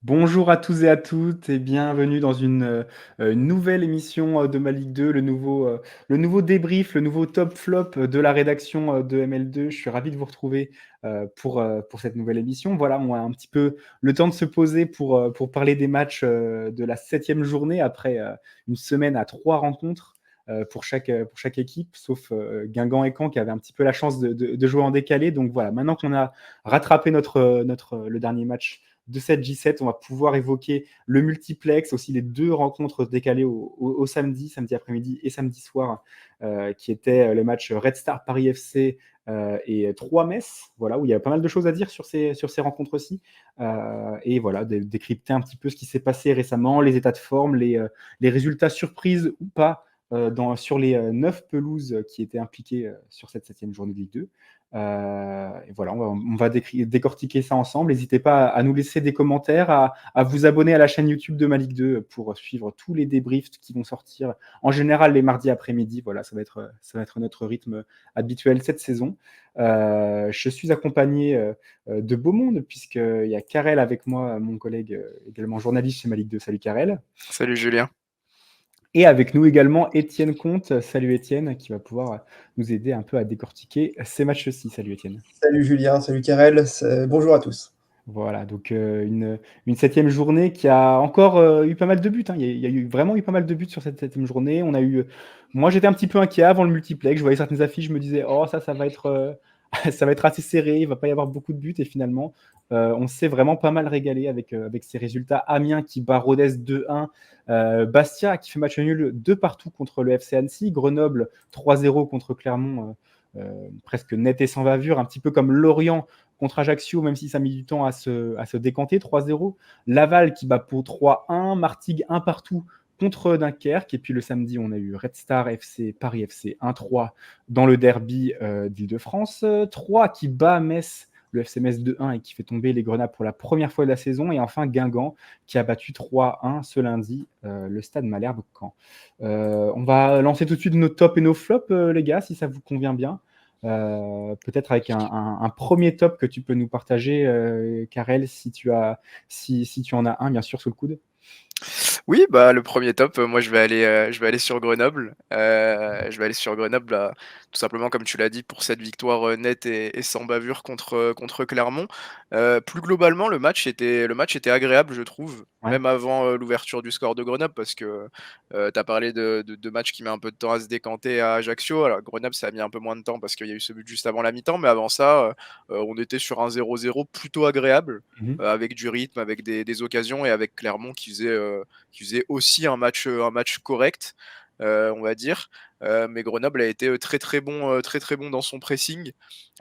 Bonjour à tous et à toutes et bienvenue dans une nouvelle émission de ma Ligue 2, le nouveau débrief, le nouveau top flop de la rédaction de ML2. Je suis ravi de vous retrouver pour cette nouvelle émission. Voilà, on a un petit peu le temps de se poser pour parler des matchs de la 7e journée après une semaine à 3 rencontres. Pour chaque équipe, sauf Guingamp et Caen qui avaient un petit peu la chance de jouer en décalé. Donc voilà, maintenant qu'on a rattrapé le dernier match de cette J7, on va pouvoir évoquer le multiplex, aussi les deux rencontres décalées au samedi après-midi et samedi soir, qui étaient le match Red Star Paris FC et 3 Metz, voilà, où il y a pas mal de choses à dire sur ces rencontres aussi. Et voilà, décrypter un petit peu ce qui s'est passé récemment, les états de forme, les résultats surprises ou pas sur les 9 pelouses qui étaient impliquées sur cette 7e journée de Ligue 2. Et voilà, on va décortiquer ça ensemble. N'hésitez pas à nous laisser des commentaires, à vous abonner à la chaîne YouTube de ma Ligue 2 pour suivre tous les débriefs qui vont sortir en général les mardis après-midi. Voilà, ça va être notre rythme habituel cette saison. Je suis accompagné de beau monde, puisqu'il y a Karel avec moi, mon collègue également journaliste chez ma Ligue 2. Salut Karel. Salut Julien. Et avec nous également Étienne Comte. Salut Étienne, qui va pouvoir nous aider un peu à décortiquer ces matchs-ci. Salut Étienne. Salut Julien, salut Karel, bonjour à tous. Voilà, donc une 7e journée qui a encore eu pas mal de buts, hein. Il y a vraiment eu pas mal de buts sur cette 7e journée. Moi, j'étais un petit peu inquiet avant le multiplex. Je voyais certaines affiches, je me disais, oh, ça va être, ça va être assez serré, il va pas y avoir beaucoup de buts. Et finalement, on s'est vraiment pas mal régalé avec ces résultats. Amiens qui bat Rodez 2-1, Bastia qui fait match nul 2 partout contre le FC Annecy, Grenoble 3-0 contre Clermont, presque net et sans bavure, un petit peu comme Lorient contre Ajaccio, même si ça a mis du temps à se décanter, 3-0. Laval qui bat Pau 3-1, Martigues 1 partout contre Dunkerque. Et puis le samedi, on a eu Red Star FC, Paris FC 1-3 dans le derby d'Île-de-France. 3 qui bat Metz, le FC Metz 2-1 et qui fait tomber les Grenats pour la première fois de la saison. Et enfin Guingamp qui a battu 3-1 ce lundi, le Stade Malherbe Caen. On va lancer tout de suite nos tops et nos flops, les gars, si ça vous convient bien. Peut-être avec un premier top que tu peux nous partager, Karel, si tu en as un, bien sûr, sous le coude. Oui, bah le premier top, moi je vais aller sur Grenoble. Je vais aller sur Grenoble, tout simplement comme tu l'as dit pour cette victoire, nette et sans bavure contre Clermont. Plus globalement, le match était agréable, je trouve, Ouais. même avant, l'ouverture du score de Grenoble parce que, tu as parlé de match qui met un peu de temps à se décanter à Ajaccio. Alors Grenoble, ça a mis un peu moins de temps parce qu'il y a eu ce but juste avant la mi-temps, mais avant ça, on était sur un 0-0 plutôt agréable, Mhm. avec du rythme, avec des occasions et avec Clermont qui faisait aussi un match correct, on va dire. Mais Grenoble a été très très bon dans son pressing.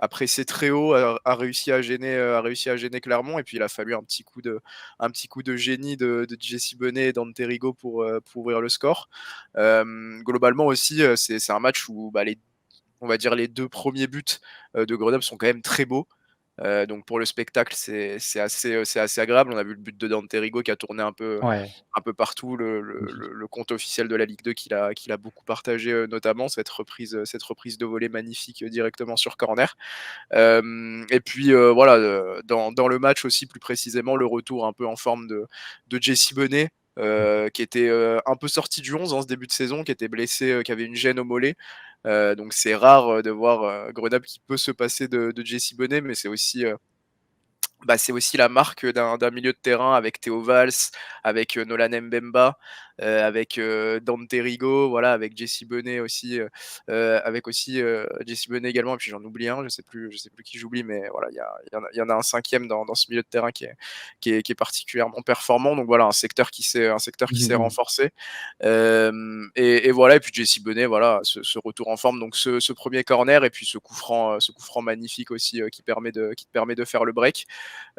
Après c'est très haut, a réussi à gêner Clermont. Et puis il a fallu un petit coup de génie de Jesse Bonnet et Dante Rigo pour ouvrir le score. Globalement aussi, c'est un match où bah, on va dire les deux premiers buts de Grenoble sont quand même très beaux. Donc pour le spectacle, c'est assez agréable. On a vu le but de Dante Rigo qui a tourné Ouais. un peu partout, Magnifique. le compte officiel de la Ligue 2 qu'il a beaucoup partagé, notamment cette reprise de volée magnifique, directement sur corner. Et puis voilà, dans le match aussi plus précisément, le retour un peu en forme de Jesse Bonnet, qui était un peu sorti du 11 en ce début de saison, qui était blessé, qui avait une gêne au mollet. Donc c'est rare de voir Grenoble qui peut se passer de Jesse Bonnet, mais c'est aussi la marque d'un milieu de terrain avec Théo Valls, avec Nolan Mbemba, avec Dante Rigo, voilà, avec Jesse Bonnet aussi, avec aussi Jesse Bonnet également, et puis j'en oublie un, je sais plus qui j'oublie, mais voilà, il y en a un cinquième dans ce milieu de terrain qui est particulièrement performant. Donc voilà, un secteur qui s'est Mhm. renforcé. Et voilà, et puis Jesse Bonnet, voilà, ce retour en forme, donc ce premier corner, et puis ce coup franc magnifique aussi, qui te permet de faire le break.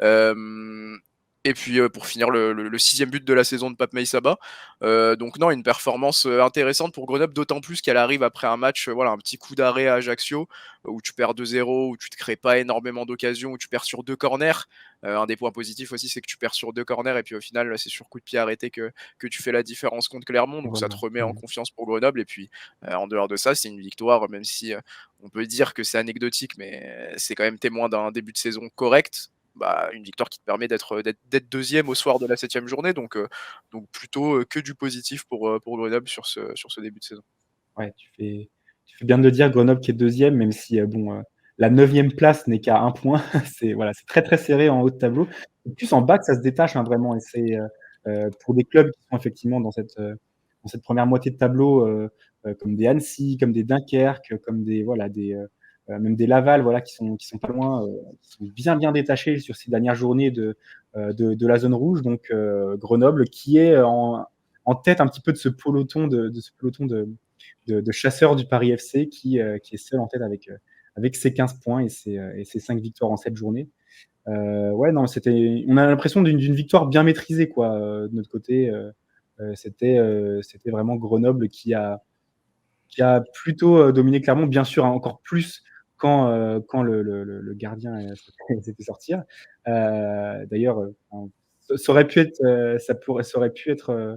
Euh, et puis pour finir, le sixième but de la saison de Pape Maïsaba. Donc non, une performance intéressante pour Grenoble, d'autant plus qu'elle arrive après un match, voilà, un petit coup d'arrêt à Ajaccio, où tu perds 2-0, où tu te crées pas énormément d'occasions, où tu perds sur deux corners. Un des points positifs aussi, c'est que tu perds sur deux corners, et puis au final, c'est sur coup de pied arrêté que tu fais la différence contre Clermont, donc ça te Vraiment. remet en Mhm. confiance pour Grenoble. Et puis en dehors de ça, c'est une victoire, même si on peut dire que c'est anecdotique, mais c'est quand même témoin d'un début de saison correct. une victoire qui te permet d'être deuxième au soir de la 7e journée. Donc plutôt que du positif pour Grenoble sur ce début de saison. Ouais, tu fais bien de le dire, Grenoble qui est deuxième, même si la 9e place n'est qu'à 1 point. C'est voilà, c'est très, très serré en haut de tableau. Et plus en bas que ça se détache, hein, vraiment. Et c'est pour des clubs qui sont effectivement dans cette première moitié de tableau, comme des Annecy, comme des Dunkerque, comme des voilà, même des Laval, voilà, qui sont pas loin, qui sont bien, bien détachés sur ces dernières journées de la zone rouge. Donc Grenoble qui est en tête un petit peu de ce peloton de chasseurs du Paris FC qui est seul en tête avec ses 15 points et ses 5 victoires en 7 journées. Ouais, non, on a l'impression d'une victoire bien maîtrisée, quoi, de notre côté. C'était vraiment Grenoble qui a plutôt dominé Clermont, bien sûr, hein, encore plus quand le gardien s'est fait sortir. D'ailleurs, ça aurait pu être, ça aurait pu être,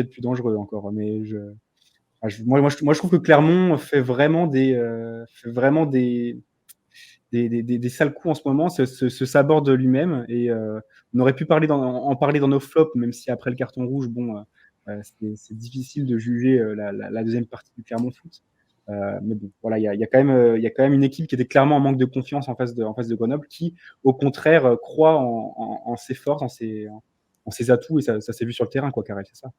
plus dangereux encore, mais moi, je trouve que Clermont fait vraiment des sales coups en ce moment, se saborde lui-même. Et on aurait pu en parler dans nos flops, même si après le carton rouge, c'est difficile de juger la deuxième partie du Clermont Foot. Mais bon, voilà, il y a quand même une équipe qui était clairement en manque de confiance en face de Grenoble, qui, au contraire, croit en ses forces, en ses atouts, et ça s'est vu sur le terrain, quoi, Karel, c'est ça?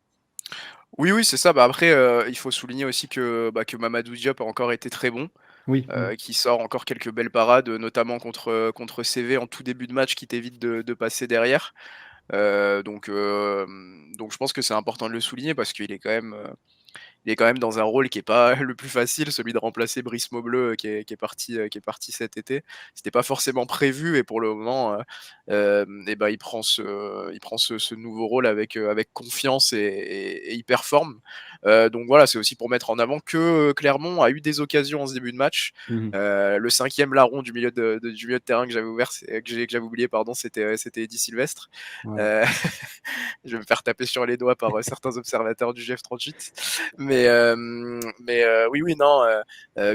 Oui, oui, c'est ça. Après, il faut souligner aussi que Mamadou Diop a encore été très bon, Oui. qui sort encore quelques belles parades, notamment contre CV en tout début de match qui t'évite de passer derrière. Donc je pense que c'est important de le souligner parce qu'il est quand même, dans un rôle qui est pas le plus facile, celui de remplacer Brice Maubleu, qui est parti cet été. C'était pas forcément prévu et pour le moment, il prend ce nouveau rôle avec confiance et il performe. Donc voilà, c'est aussi pour mettre en avant que Clermont a eu des occasions en ce début de match. Mmh. Le 5e larron du milieu de terrain que j'avais ouvert, que j'avais oublié, pardon, c'était Eddy Sylvestre. Voilà. Heu, je vais me faire taper sur les doigts par certains observateurs du GF38. Oui, oui, non,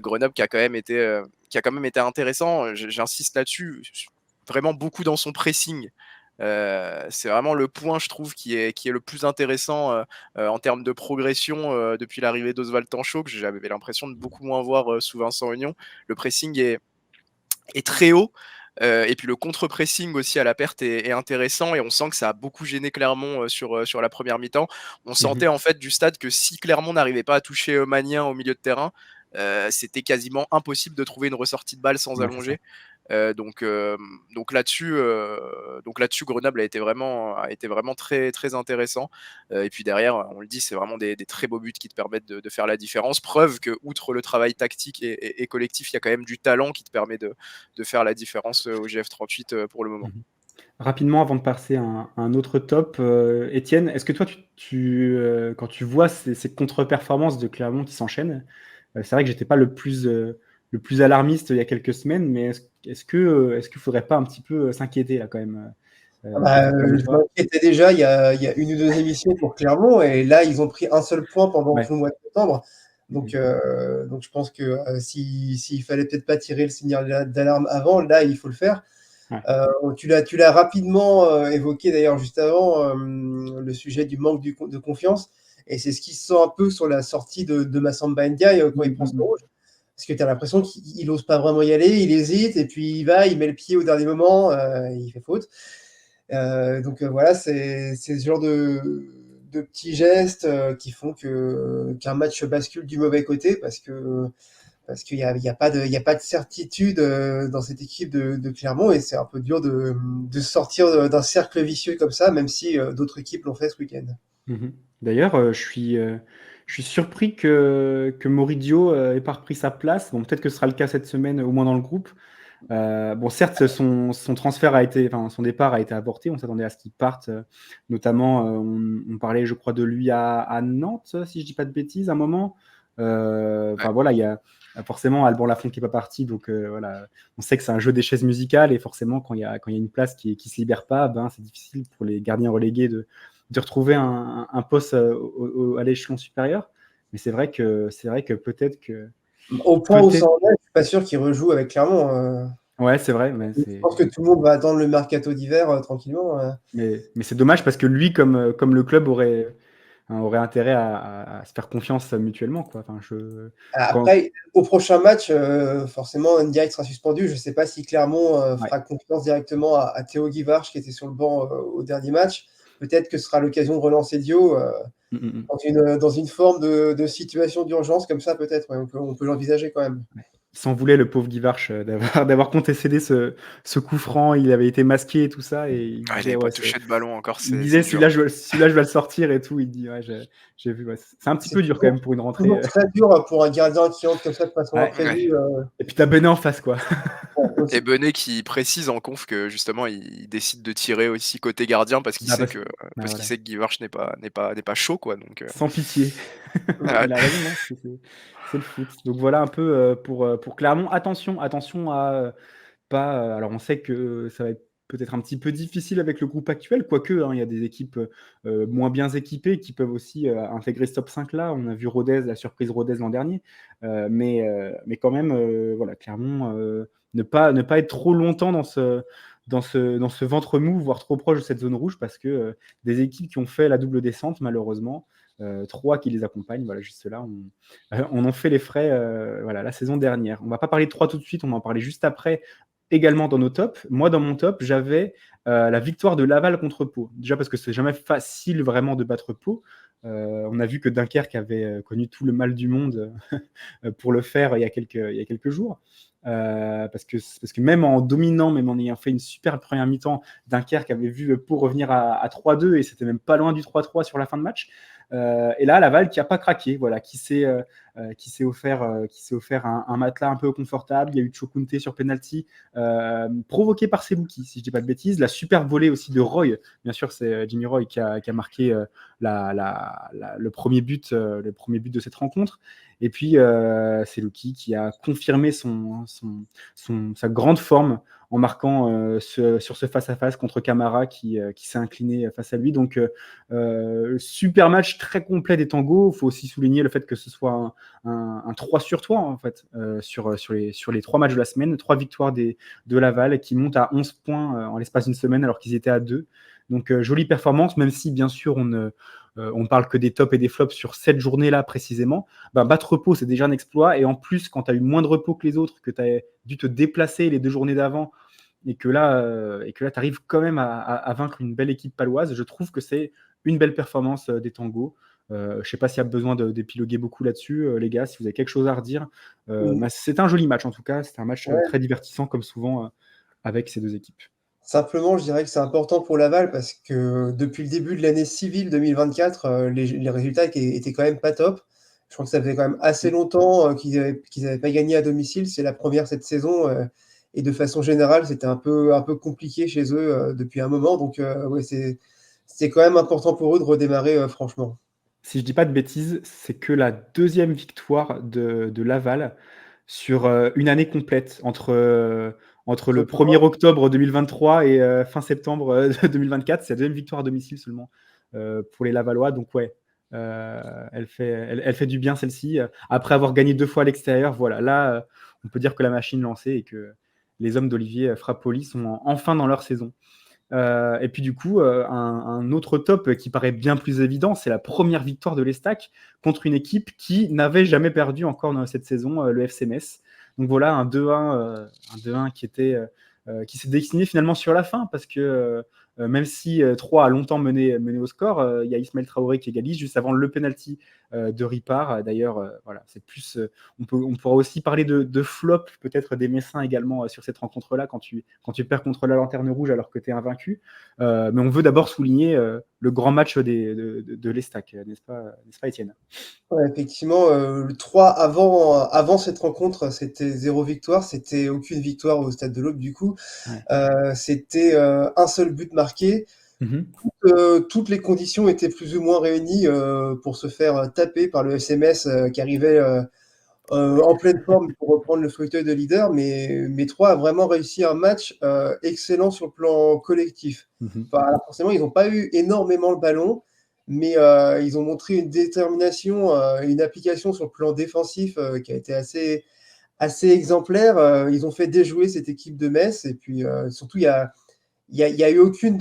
Grenoble qui a quand même été intéressant. J'insiste là-dessus, vraiment beaucoup dans son pressing. C'est vraiment le point, je trouve, qui est le plus intéressant en termes de progression depuis l'arrivée d'Oswald Tanchot, que j'avais l'impression de beaucoup moins voir sous Vincent Aignan. Le pressing est très haut. Et puis le contre-pressing aussi à la perte est intéressant et on sent que ça a beaucoup gêné Clermont sur la première mi-temps. On Mmh. sentait en fait du stade que si Clermont n'arrivait pas à toucher Magnien au milieu de terrain, c'était quasiment impossible de trouver une ressortie de balle sans Ouais, c'est ça. allonger. Donc là-dessus, Grenoble a été vraiment très, très intéressant. Et puis derrière, on le dit, c'est vraiment des très beaux buts qui te permettent de faire la différence. Preuve que, outre le travail tactique et collectif, il y a quand même du talent qui te permet de faire la différence au GF38 pour le moment. Mmh. Rapidement, avant de passer à un autre top, Étienne, est-ce que toi, quand tu vois ces contre-performances de Clermont qui s'enchaînent, c'est vrai que j'étais pas le plus alarmiste il y a quelques semaines, mais est-ce qu'il faudrait pas un petit peu s'inquiéter là quand même, côté Je clermontois? m'inquiétais déjà il y a 1 ou 2 émissions pour Clermont et là, ils ont pris un seul point pendant Ouais. tout le mois de septembre. Mmh. Donc je pense que, s'il fallait peut-être pas tirer le signal d'alarme avant, là, il faut le faire. Ouais. Tu l'as rapidement, évoqué d'ailleurs juste avant, le sujet du manque de confiance et c'est ce qui se sent un peu sur la sortie de Massamba Ndiaye, quand il Mmh, prend mmh ce mh. rouge. Parce que tu as l'impression qu'il ose pas vraiment y aller, il hésite et puis il va, il met le pied au dernier moment, il fait faute. Voilà, c'est ce genre de petits gestes, qui font qu'un match bascule du mauvais côté parce qu'il y a pas de certitude, dans cette équipe de Clermont et c'est un peu dur de sortir d'un cercle vicieux comme ça, même si, d'autres équipes l'ont fait ce week-end. Mmh. D'ailleurs, je suis surpris que Moridio ait pas repris sa place. Bon, peut-être que ce sera le cas cette semaine, au moins dans le groupe. Bon, certes, son départ a été avorté. On s'attendait à ce qu'il parte, notamment, on parlait, je crois, de lui à Nantes, si je dis pas de bêtises, à un moment. Ouais. Enfin voilà, il y a forcément Alban Lafont qui est pas parti, donc voilà, on sait que c'est un jeu des chaises musicales et forcément quand il y a une place qui se libère pas, c'est difficile pour les gardiens relégués de retrouver un poste, à l'échelon supérieur. Mais c'est vrai que peut-être que Au point où ça peut-être en est, je suis pas sûr qu'il rejoue avec Clermont, Ouais, c'est vrai, mais Je pense que tout le monde va attendre le mercato d'hiver tranquillement. mais c'est dommage parce que lui, comme le club aurait intérêt à se faire confiance mutuellement, quoi. Enfin, quand, Après, au prochain match, forcément, Ndiaye sera suspendu. Je ne sais pas si Clermont ouais. fera confiance directement à Théo Guivarch, qui était sur le banc au dernier match. Peut-être que ce sera l'occasion de relancer Dio Mm, mm, mm. dans une forme de situation d'urgence comme ça, peut-être. Ouais, on peut l'envisager quand même. Il s'en voulait, le pauvre Guivarch, d'avoir contesté ce coup franc. Il avait été masqué et tout ça, et il Ah, il disait, avait ouais, pas touché de ballon encore, il c'est disait, dur. celui-là, je vais le sortir et tout. Il dit, ouais, j'ai vu. Ouais. C'est un petit C'est peu dur quand même pour une rentrée. toujours très dur pour un gardien qui entre comme ça de façon Ouais. Ouais. imprévue. Et puis t'as Benet en face, quoi. Et Aussi. Benet qui précise en conf que justement il décide de tirer aussi côté gardien Bah, bah, parce qu'il voilà. sait que Guivarch n'est pas chaud, quoi, donc Sans pitié. ouais. Il a raison, hein, c'est le foot. Donc voilà un peu pour Clermont. Attention à pas. Alors on sait que ça va être peut-être un petit peu difficile avec le groupe actuel, quoique hein, il y a des équipes moins bien équipées qui peuvent aussi intégrer ce top 5 là. On a vu Rodez, la surprise Rodez l'an dernier, mais quand même, voilà, Clermont, ne pas être trop longtemps dans ce ventre mou, voire trop proche de cette zone rouge, parce que des équipes qui ont fait la double descente, malheureusement, trois qui les accompagnent, voilà, juste là, on en fait les frais voilà, la saison dernière. On ne va pas parler de trois tout de suite, on va en parler juste après, également dans nos tops. Moi, dans mon top, j'avais la victoire de Laval contre Pau. Déjà parce que c'est jamais facile vraiment de battre Pau. On a vu que Dunkerque avait connu tout le mal du monde pour le faire il y a quelques jours. Parce que même en dominant, même en ayant fait une super première mi-temps, Dunkerque avait vu Pau revenir à 3-2 et c'était même pas loin du 3-3 sur la fin de match. Et là, Laval qui a pas craqué, voilà, qui s'est offert un matelas un peu confortable. Il y a eu Chokunte sur penalty, provoqué par Selouki, si je dis pas de bêtises. La super volée aussi de Roy, bien sûr, c'est Jimmy Roy qui a marqué le premier but de cette rencontre. Et puis Selouki qui a confirmé sa grande forme en marquant sur ce face-à-face contre Camara qui s'est incliné face à lui. Donc super match très complet des Tangos. Il faut aussi souligner le fait que ce soit un 3 sur 3 en fait, sur les 3 matchs de la semaine, 3 victoires de Laval qui montent à 11 points en l'espace d'une semaine alors qu'ils étaient à 2. Donc jolie performance, même si bien sûr on parle que des tops et des flops sur cette journée-là précisément. Ben, battre Pau, c'est déjà un exploit. Et en plus, quand tu as eu moins de repos que les autres, que tu as dû te déplacer les 2 journées d'avant, et que là, tu arrives quand même à vaincre une belle équipe paloise, je trouve que c'est une belle performance des Tangos. Je ne sais pas s'il y a besoin d'épiloguer beaucoup là-dessus, les gars, si vous avez quelque chose à redire. C'est un joli match en tout cas. C'était un match Ouais. très divertissant, comme souvent, avec ces deux équipes. Simplement, je dirais que c'est important pour Laval parce que depuis le début de l'année civile 2024, les résultats étaient quand même pas top. Je crois que ça faisait quand même assez longtemps qu'ils avaient pas gagné à domicile. C'est la première cette saison et de façon générale, c'était un peu compliqué chez eux depuis un moment. Donc, ouais, c'est quand même important pour eux de redémarrer franchement. Si je dis pas de bêtises, c'est que la deuxième victoire de Laval sur une année complète entre le 1er octobre 2023 et fin septembre 2024. C'est la deuxième victoire à domicile seulement pour les Lavallois. Donc ouais, elle fait du bien celle-ci. Après avoir gagné 2 fois à l'extérieur, voilà, là, on peut dire que la machine lancée et que les hommes d'Olivier Frappoli sont enfin dans leur saison. Et puis du coup, un autre top qui paraît bien plus évident, c'est la première victoire de l'Estac contre une équipe qui n'avait jamais perdu encore dans cette saison, le FC Metz. Donc voilà, un 2-1 qui s'est dessiné finalement sur la fin, parce que même si 3 a longtemps mené au score, il y a Ismaël Traoré qui égalise juste avant le penalty de Ripard. D'ailleurs, voilà, c'est plus, on pourra aussi parler de flop, peut-être des Messins également sur cette rencontre-là, quand tu perds contre la Lanterne Rouge alors que tu es invaincu. Mais on veut d'abord souligner le grand match de l'Estac, n'est-ce pas, Étienne? Ouais, effectivement, le 3 avant cette rencontre, c'était 0 victoire, c'était aucune victoire au Stade de l'Aube du coup. Ouais. C'était un seul but marqué. Mm-hmm. Toutes les conditions étaient plus ou moins réunies pour se faire taper par le SMS qui arrivait en pleine forme pour reprendre le fauteuil de leader. Mais 3 a vraiment réussi un match excellent sur le plan collectif. Mm-hmm. Enfin, alors forcément, ils n'ont pas eu énormément le ballon, mais ils ont montré une détermination, une application sur le plan défensif qui a été assez exemplaire. Ils ont fait déjouer cette équipe de Metz et puis surtout il y a eu aucune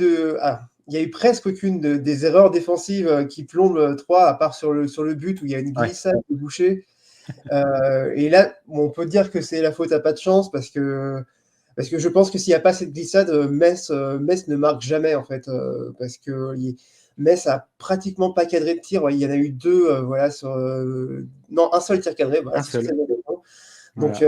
il y a eu presque aucune des erreurs défensives qui plombent Troyes, à part sur le but où il y a une Ouais. glissade de Boucher. Et là, bon, on peut dire que c'est la faute à pas de chance parce que je pense que s'il n'y a pas cette glissade, Metz ne marque jamais en fait, parce que Metz a pratiquement pas cadré de tir. Ouais, il y en a eu deux, voilà, non, un seul tir cadré, voilà, Un c'est seul. très bien. Donc,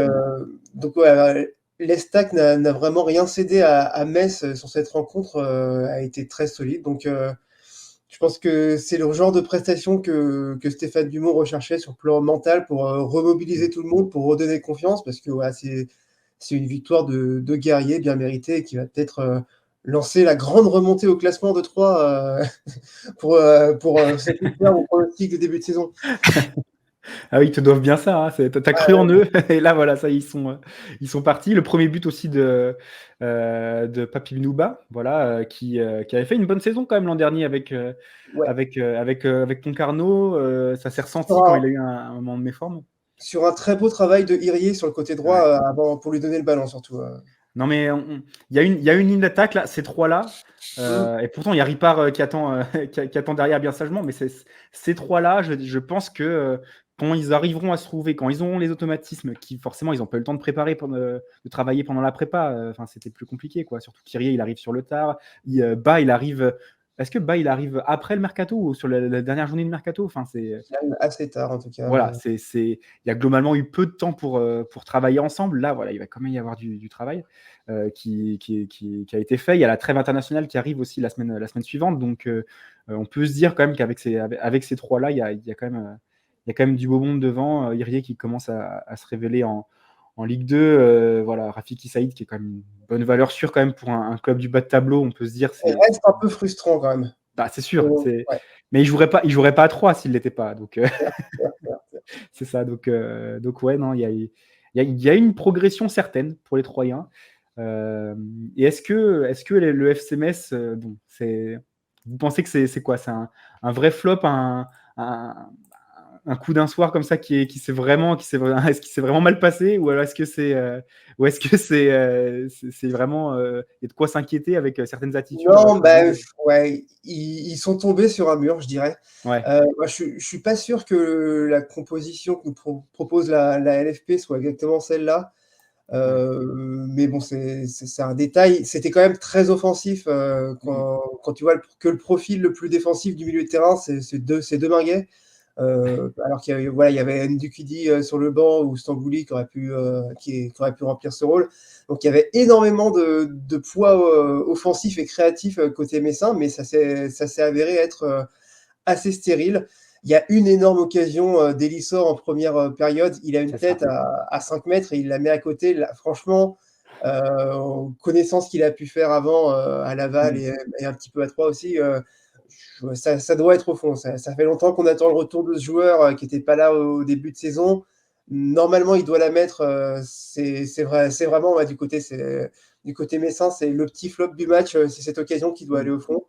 Voilà. ouais, l'Estac n'a vraiment rien cédé à Metz sur cette rencontre, a été très solide. Donc, je pense que c'est le genre de prestation que Stéphane Dumont recherchait sur le plan mental pour remobiliser tout le monde, pour redonner confiance, parce que voilà, c'est une victoire de guerrier bien méritée et qui va peut-être lancer la grande remontée au classement de Troyes pour cette victoire au pronostic de début de saison. Ah oui, ils te doivent bien ça, hein. T'as cru en eux et là voilà, ça ils sont partis. Le premier but aussi de Papi Bnouba, voilà, qui avait fait une bonne saison quand même l'an dernier Ouais. avec Concarneau. Ça s'est Sur ressenti quand il a eu un moment de méforme. sur un très beau travail de Hirier sur le côté droit Ouais. avant, pour lui donner le ballon surtout. Non mais il y a une ligne d'attaque là, ces trois-là. Mm. Et pourtant il y a Ripard qui attend derrière bien sagement, mais ces trois-là, je pense que quand ils arriveront à se trouver, quand ils auront les automatismes, qui forcément ils n'ont pas eu le temps de préparer, de travailler pendant la prépa, enfin c'était plus compliqué quoi. Surtout Kyrie il arrive sur le tard, il arrive. Est-ce que il arrive après le mercato ou sur la dernière journée du mercato? Enfin c'est Assez tard en tout cas. voilà, il y a globalement eu peu de temps pour travailler ensemble. Là, voilà, il va quand même y avoir du travail qui a été fait. Il y a la trêve internationale qui arrive aussi la semaine suivante. Donc, on peut se dire quand même qu'avec avec ces trois-là, il y a quand même du beau monde devant. Irié qui commence à se révéler en Ligue 2. Voilà, Rafiki Saïd qui est quand même une bonne valeur sûre quand même pour un club du bas de tableau. On peut se dire Il reste un peu frustrant quand même. bah, c'est sûr. Ouais, Mais il jouerait pas à 3 s'il l'était pas. Donc, certes, certes, certes. c'est ça. Donc ouais, non, il y a une progression certaine pour les Troyens. Et est-ce que le FC Metz, bon, vous pensez que c'est quoi? C'est un vrai flop, un, un coup d'un soir comme ça est-ce qu'il s'est vraiment mal passé, ou alors ou est-ce que c'est vraiment il y a de quoi s'inquiéter avec certaines attitudes Non, chez bah, eux. ouais, ils sont tombés sur un mur, je dirais. Ouais, Moi, je suis pas sûr que la composition que nous propose la LFP soit exactement celle-là. ouais. Mais bon, c'est un détail. C'était quand même très offensif Mhm. quand tu vois que le profil le plus défensif du milieu de terrain, c'est deux Minguet. Alors qu'il y avait, voilà, il y avait Ndukidi sur le banc ou Stambouli qui aurait pu remplir ce rôle. Donc il y avait énormément de poids offensif et créatif côté messin, mais ça s'est avéré être assez stérile. Il y a une énorme occasion d'Elissor en première période. Il a une C'est ça. tête à 5 mètres et il la met à côté. Là, franchement, connaissant ce qu'il a pu faire avant à Laval Mhm. et un petit peu à Troyes aussi, ça doit être au fond. Ça fait longtemps qu'on attend le retour de ce joueur qui n'était pas là au début de saison. Normalement, il doit la mettre. C'est vrai, c'est vraiment du côté messin, c'est le petit flop du match. C'est cette occasion qui doit aller Mhm. au fond.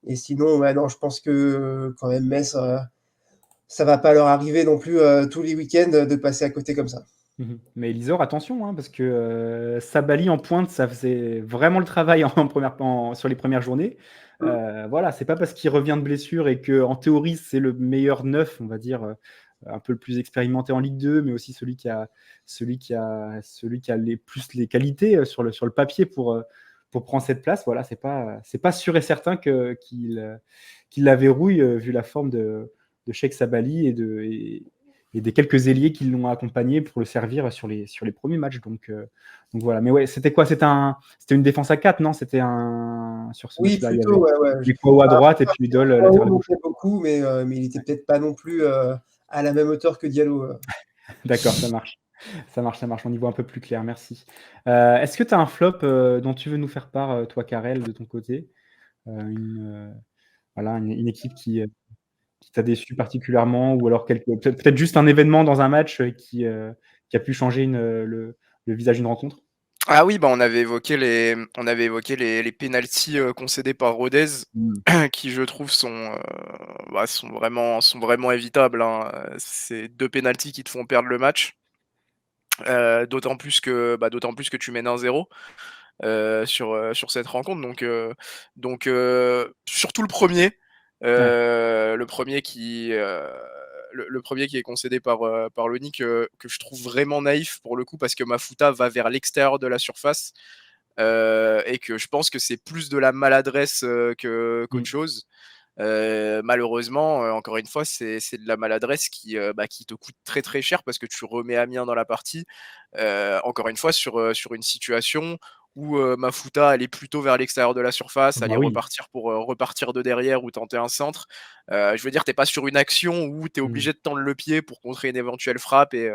Et sinon, ouais, non, je pense que quand même Metz, ça va pas leur arriver non plus tous les week-ends de passer à côté comme ça. Mhm. Mais Lisor, attention, hein, parce que Sabali en pointe, ça faisait vraiment le travail sur les premières journées. Mm. Voilà, c'est pas parce qu'il revient de blessure et que en théorie c'est le meilleur neuf, on va dire, un peu le plus expérimenté en Ligue 2, mais aussi celui qui a plus les qualités sur le papier pour prendre cette place. Voilà, c'est pas sûr et certain qu'il la verrouille vu la forme de Cheikh Sabali et des quelques ailiers qui l'ont accompagné pour le servir sur les premiers matchs. Donc voilà. Mais ouais, c'était quoi? C'était une défense à 4, non? C'était sur ce Oui, match-là. Il y avait plutôt, ouais, ouais. Nico à Bah, droite et puis Udol Diallo latéral gauche. montait beaucoup, mais il était peut-être pas non plus à la même hauteur que Diallo. D'accord, ça marche. Ça marche. On y voit un peu plus clair. Merci. Est-ce que tu as un flop dont tu veux nous faire part, toi, Karel, de ton côté? Voilà, une équipe qui t'a déçu particulièrement, ou alors peut-être juste un événement dans un match qui a pu changer le visage d'une rencontre? Ah oui, bah, on avait évoqué les pénaltys, concédés par Rodez, Mmh. qui je trouve sont vraiment évitables, hein, c'est 2 pénaltys qui te font perdre le match. D'autant plus que tu mènes 1-0 sur cette rencontre. Surtout Ouais. le premier le premier qui est concédé par Lonny, que je trouve vraiment naïf pour le coup, parce que Mafuta va vers l'extérieur de la surface, et que je pense que c'est plus de la maladresse qu'autre Mmh. chose. Malheureusement, encore une fois, c'est de la maladresse qui te coûte très très cher, parce que tu remets Amiens dans la partie. Encore une fois, sur une situation où Mafuta allait plutôt vers l'extérieur de la surface, allait Bah oui. repartir pour repartir de derrière ou tenter un centre. Je veux dire, t'es pas sur une action où tu es Mmh. obligé de tendre le pied pour contrer une éventuelle frappe, et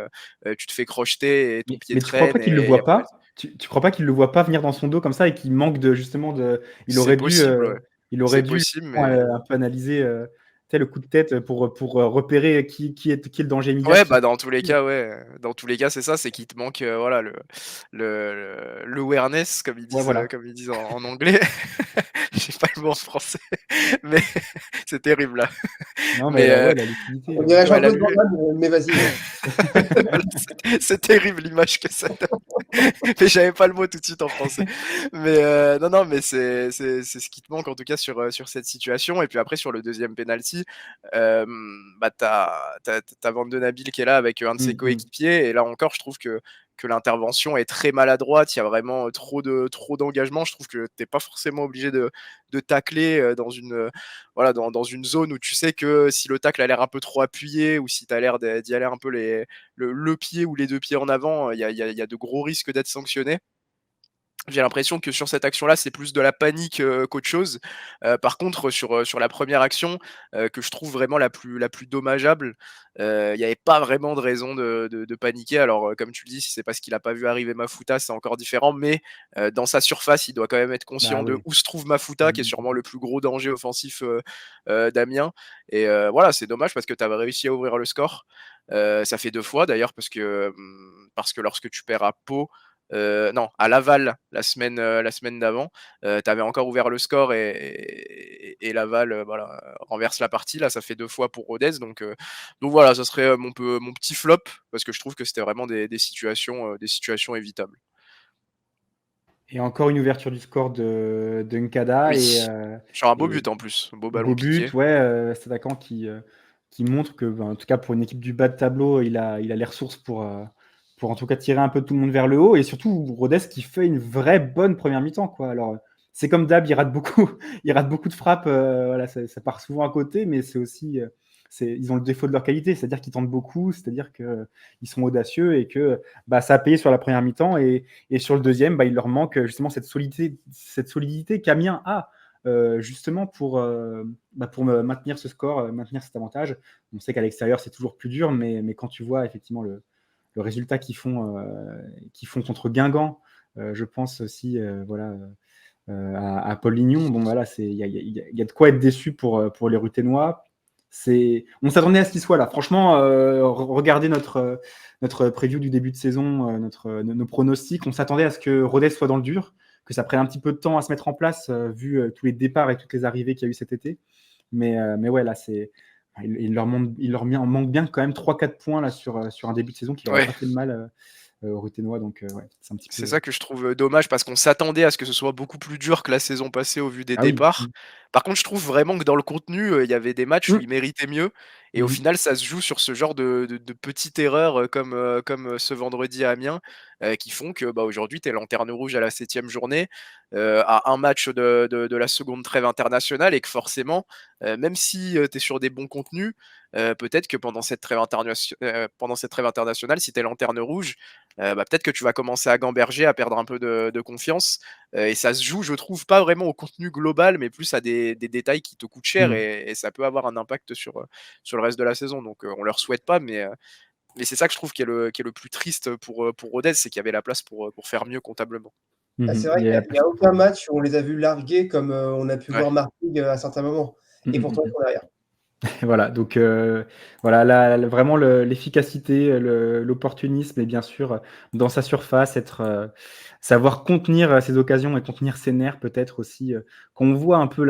tu te fais crocheter et ton pied Mais tu crois pas traîne, qu'il le et voit après pas? Tu crois pas qu'il le voit pas venir dans son dos comme ça et qu'il manque de justement de il c'est aurait dû, possible, ouais. il aurait C'est dû possible, mais un peu analyser, tu sais, le coup de tête pour repérer qui est le danger immédiat ouais, qui bah, dans tous les cas, ouais, dans tous les cas, c'est ça, c'est qu'il te manque, voilà, l'awareness, ouais, voilà. comme ils disent en anglais. J'ai pas le mot en français, mais c'est terrible là. Non, mais Mais ouais, la lucidité, On dirait ouais, Jean-Claude Van Damme, mais vas-y. voilà, c'est terrible l'image que ça donne. Mais j'avais pas le mot tout de suite en français. Mais non, non, mais c'est ce qui te manque en tout cas sur cette situation. Et puis après, sur le deuxième penalty, bah, t'as Van de Nabil qui est là avec un de ses mmh mh. coéquipiers. Et là encore, je trouve que l'intervention est très maladroite. Il y a vraiment trop d'engagement. Je trouve que t'es pas forcément obligé de tacler dans une zone où tu sais que si le tacle a l'air un peu trop appuyé, ou si tu as l'air d'y aller un peu le pied ou les deux pieds en avant, il y a de gros risques d'être sanctionné. J'ai l'impression que sur cette action-là, c'est plus de la panique qu'autre chose. Par contre, sur la première action, que je trouve vraiment la plus dommageable, il n'y avait pas vraiment de raison de paniquer. Alors, comme tu le dis, si c'est parce qu'il a pas vu arriver Mafuta, c'est encore différent, mais dans sa surface, il doit quand même être Bah conscient de oui. où se trouve Mafuta, Mmh qui est mh, sûrement mmh. le plus gros danger offensif d'Amiens. Et voilà, c'est dommage parce que tu avais réussi à ouvrir le score. Ça fait 2 fois d'ailleurs, parce que lorsque tu perds à Pau, non, à Laval la semaine d'avant, tu avais encore ouvert le score, et Laval, voilà, renverse la partie. Là, ça fait 2 fois pour Rodez, donc voilà, ça serait mon petit flop, parce que je trouve que c'était vraiment des situations évitables. Et encore une ouverture du score de Nkada Oui, sur un beau et but en plus, un beau ballon beau piqué. but, ouais, cet attaquant qui montre que, ben, en tout cas pour une équipe du bas de tableau, il a les ressources pour en tout cas tirer un peu tout le monde vers le haut, et surtout Rodez qui fait une vraie bonne première mi-temps, quoi. Alors, c'est comme d'hab, il rate beaucoup il rate beaucoup de frappes, voilà, ça part souvent à côté, mais c'est aussi, ils ont le défaut de leur qualité, c'est-à-dire qu'ils tentent beaucoup, c'est-à-dire qu'ils sont audacieux et que, bah, ça a payé sur la première mi-temps, et sur le deuxième, bah, il leur manque justement cette solidité qu'Amiens a. Justement pour maintenir ce score, maintenir cet avantage. On sait qu'à l'extérieur, c'est toujours plus dur, mais quand tu vois effectivement le résultat qu'ils font contre Guingamp, je pense aussi voilà, à Paul Lignon. Bon, voilà, il y a de quoi être déçu pour les Ruténois. On s'attendait à ce qu'ils soient là. Franchement, regardez notre preview du début de saison, nos pronostics. On s'attendait à ce que Rodez soit dans le dur, que ça prenne un petit peu de temps à se mettre en place, vu tous les départs et toutes les arrivées qu'il y a eu cet été. Mais ouais, là, il leur manque bien quand même 3-4 points là, sur un début de saison qui n'aurait Ouais. pas fait de mal aux Ruténois. Donc, ouais, c'est un petit C'est peu. ça que je trouve dommage, parce qu'on s'attendait à ce que ce soit beaucoup plus dur que la saison passée au vu des Ah oui. départs. Par contre, je trouve vraiment que dans le contenu, il y avait des matchs où Mmh. ils méritaient mieux, et au Mmh. final, ça se joue sur ce genre de petites erreurs, comme ce vendredi à Amiens, qui font que, bah, aujourd'hui, tu es lanterne rouge à la 7e journée, à un match de la seconde trêve internationale, et que forcément, même si tu es sur des bons contenus, peut-être que pendant cette trêve internationale, si tu es lanterne rouge, bah, peut-être que tu vas commencer à gamberger, à perdre un peu de confiance. Et ça se joue, je trouve, pas vraiment au contenu global, mais plus à des détails qui te coûtent cher, Mmh. et ça peut avoir un impact sur le reste de la saison. Donc on leur souhaite pas, mais c'est ça que je trouve qui est le plus triste pour Rodez, c'est qu'il y avait la place pour faire mieux comptablement. Bah, c'est Mmh. vrai Et qu'il y a aucun match où on les a vus larguer comme, on a pu Ouais. voir Martigues, à certains moments, mmh et mh, pourtant ils mmh. sont derrière. Voilà, donc voilà, vraiment l'efficacité, l'opportunisme, et bien sûr, dans sa surface, savoir contenir, ses occasions et contenir ses nerfs peut-être aussi, quand on voit un peu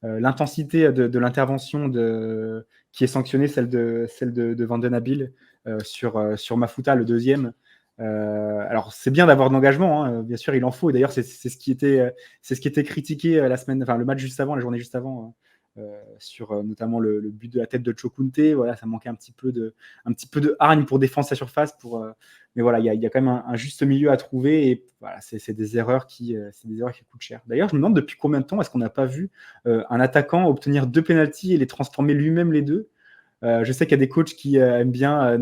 l'intensité de l'intervention qui est sanctionnée, celle de Van de Nabil, sur Mafuta, le deuxième. Alors c'est bien d'avoir de l'engagement, hein, bien sûr il en faut. Et d'ailleurs c'est ce qui était critiqué le match juste avant, la journée juste avant, sur notamment le but de la tête de Chokunte. Voilà, ça manquait un petit peu de hargne pour défendre sa surface. Mais voilà, il y a quand même un juste milieu à trouver. Et voilà, c'est des erreurs qui coûtent cher. D'ailleurs, je me demande depuis combien de temps est-ce qu'on n'a pas vu un attaquant obtenir 2 pénaltys et les transformer lui-même les deux. Je sais qu'il y a des coachs qui aiment bien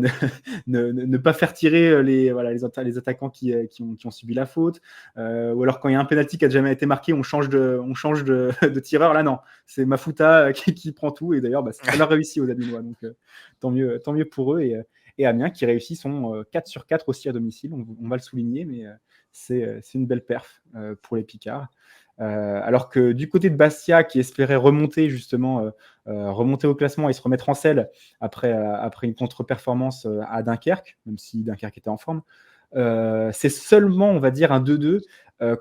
ne pas faire tirer les attaquants qui ont subi la faute. Ou alors quand il y a un penalty qui a jamais été marqué, on change de tireur. Là, non, c'est Mafuta qui prend tout. Et d'ailleurs, ça leur réussit aux Adminois. Donc, tant mieux pour eux. Et Amiens qui réussit son 4 sur 4 aussi à domicile. On va le souligner, mais c'est une belle perf pour les Picards. Alors que du côté de Bastia, qui espérait remonter justement, remonter au classement et se remettre en selle après une contre-performance à Dunkerque, même si Dunkerque était en forme, c'est seulement, on va dire, un 2-2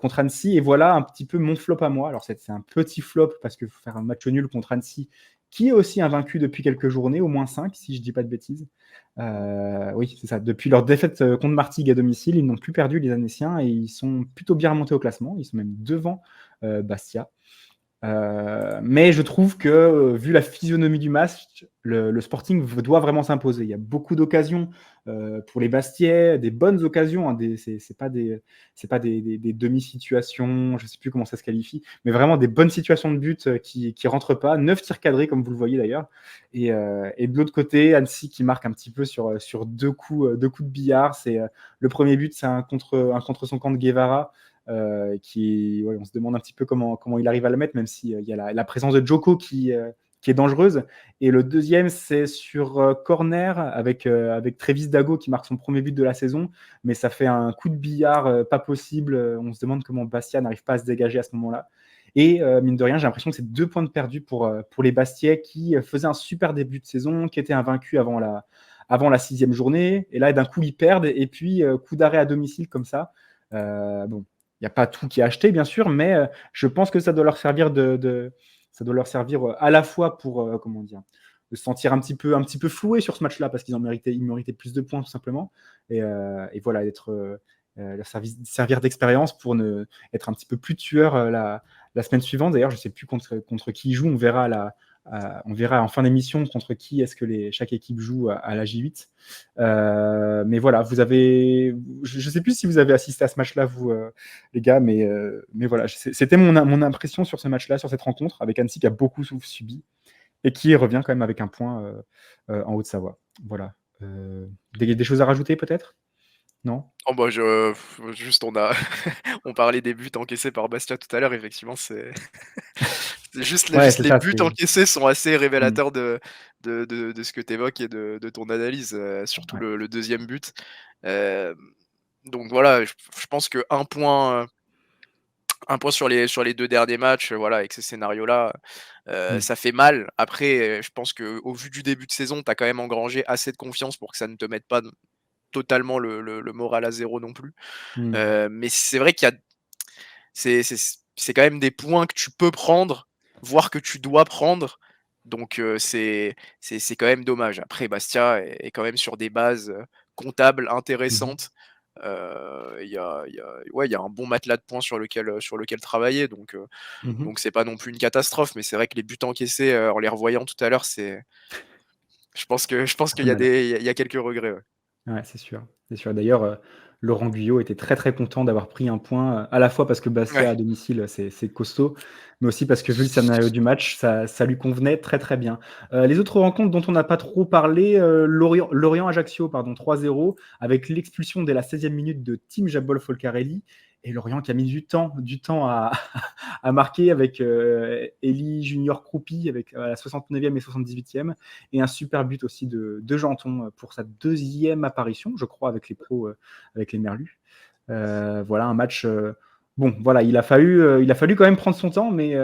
contre Annecy. Et voilà un petit peu mon flop à moi. Alors c'est un petit flop parce qu'il faut faire un match nul contre Annecy, qui est aussi invaincu depuis quelques journées, au moins 5, si je ne dis pas de bêtises. Oui, c'est ça. Depuis leur défaite contre Martigues à domicile, ils n'ont plus perdu, les Annéciens, et ils sont plutôt bien remontés au classement. Ils sont même devant Bastia. Mais je trouve que, vu la physionomie du match, le Sporting doit vraiment s'imposer. Il y a beaucoup d'occasions pour les Bastiais, des bonnes occasions, hein, c'est pas des demi-situations, je ne sais plus comment ça se qualifie, mais vraiment des bonnes situations de but qui rentrent pas. 9 tirs cadrés, comme vous le voyez d'ailleurs. Et de l'autre côté, Annecy qui marque un petit peu sur deux coups de billard. Le premier but, c'est un contre son camp de Guevara. On se demande un petit peu comment il arrive à le mettre, même s'il y a la présence de Djoko qui est dangereuse. Et le deuxième, c'est sur corner avec Trévis Dago qui marque son premier but de la saison, mais ça fait un coup de billard pas possible. On se demande comment Bastia n'arrive pas à se dégager à ce moment-là. Et mine de rien, j'ai l'impression que c'est 2 points de perdu pour les Bastiais qui faisaient un super début de saison, qui étaient invaincus avant la 6e journée. Et là, d'un coup, ils perdent. Et puis, coup d'arrêt à domicile comme ça. Bon, il n'y a pas tout qui est acheté, bien sûr, mais je pense que ça doit leur servir à la fois pour comment dire, de se sentir un petit peu floué sur ce match-là, parce qu'ils méritaient plus de points tout simplement, et voilà, leur servir d'expérience pour être un petit peu plus tueur la semaine suivante. D'ailleurs, je ne sais plus contre qui ils jouent, on verra en fin d'émission contre qui est-ce que chaque équipe joue à la J8. Mais voilà, je ne sais plus si vous avez assisté à ce match-là, vous, les gars, mais voilà, c'était mon impression sur ce match-là, sur cette rencontre, avec Annecy qui a beaucoup subi et qui revient quand même avec un point en Haute-Savoie. Voilà. Des choses à rajouter peut-être? Non? Oh bah juste on parlait des buts encaissés par Bastia tout à l'heure, effectivement, c'est juste Ouais, c'est les ça. buts encaissés sont assez Mm. révélateurs de ce que tu évoques et de ton analyse, surtout Ouais. le deuxième but. Hem, donc voilà, je pense que un point sur les 2 derniers matchs, voilà, avec ces scénarios-là, Mm. ça fait mal. Après, je pense qu'au vu du début de saison, tu as quand même engrangé assez de confiance pour que ça ne te mette pas totalement le moral à zéro non plus. Mm. Mais c'est vrai qu'il y a c'est quand même des points que tu peux prendre, voire que tu dois prendre. Donc c'est quand même dommage. Après Bastia est quand même sur des bases, comptables Mhm. intéressantes. Il y a un bon matelas de points sur lequel travailler, Mhm. donc c'est pas non plus une catastrophe. Mais c'est vrai que les buts encaissés, en les revoyant tout à l'heure, je pense Ça qu'il fait y a mal. il y a quelques regrets, ouais. Ouais, c'est sûr. C'est sûr. D'ailleurs, Laurent Guyot était très, très content d'avoir pris un point, à la fois parce que Bastia Ouais. à domicile, c'est costaud, mais aussi parce que vu le scénario du match, ça lui convenait très, très bien. Les autres rencontres dont on n'a pas trop parlé, Lorient-Ajaccio, pardon, 3-0, avec l'expulsion dès la 16e minute de Tim Jabol-Folcarelli, et Lorient qui a mis du temps à à marquer avec Eli Junior Croupi à la 69e et 78e, et un super but aussi de Janton pour sa 2e apparition, je crois, avec les pros, avec les Merlus. Voilà un match. Bon, voilà, il a fallu quand même prendre son temps, mais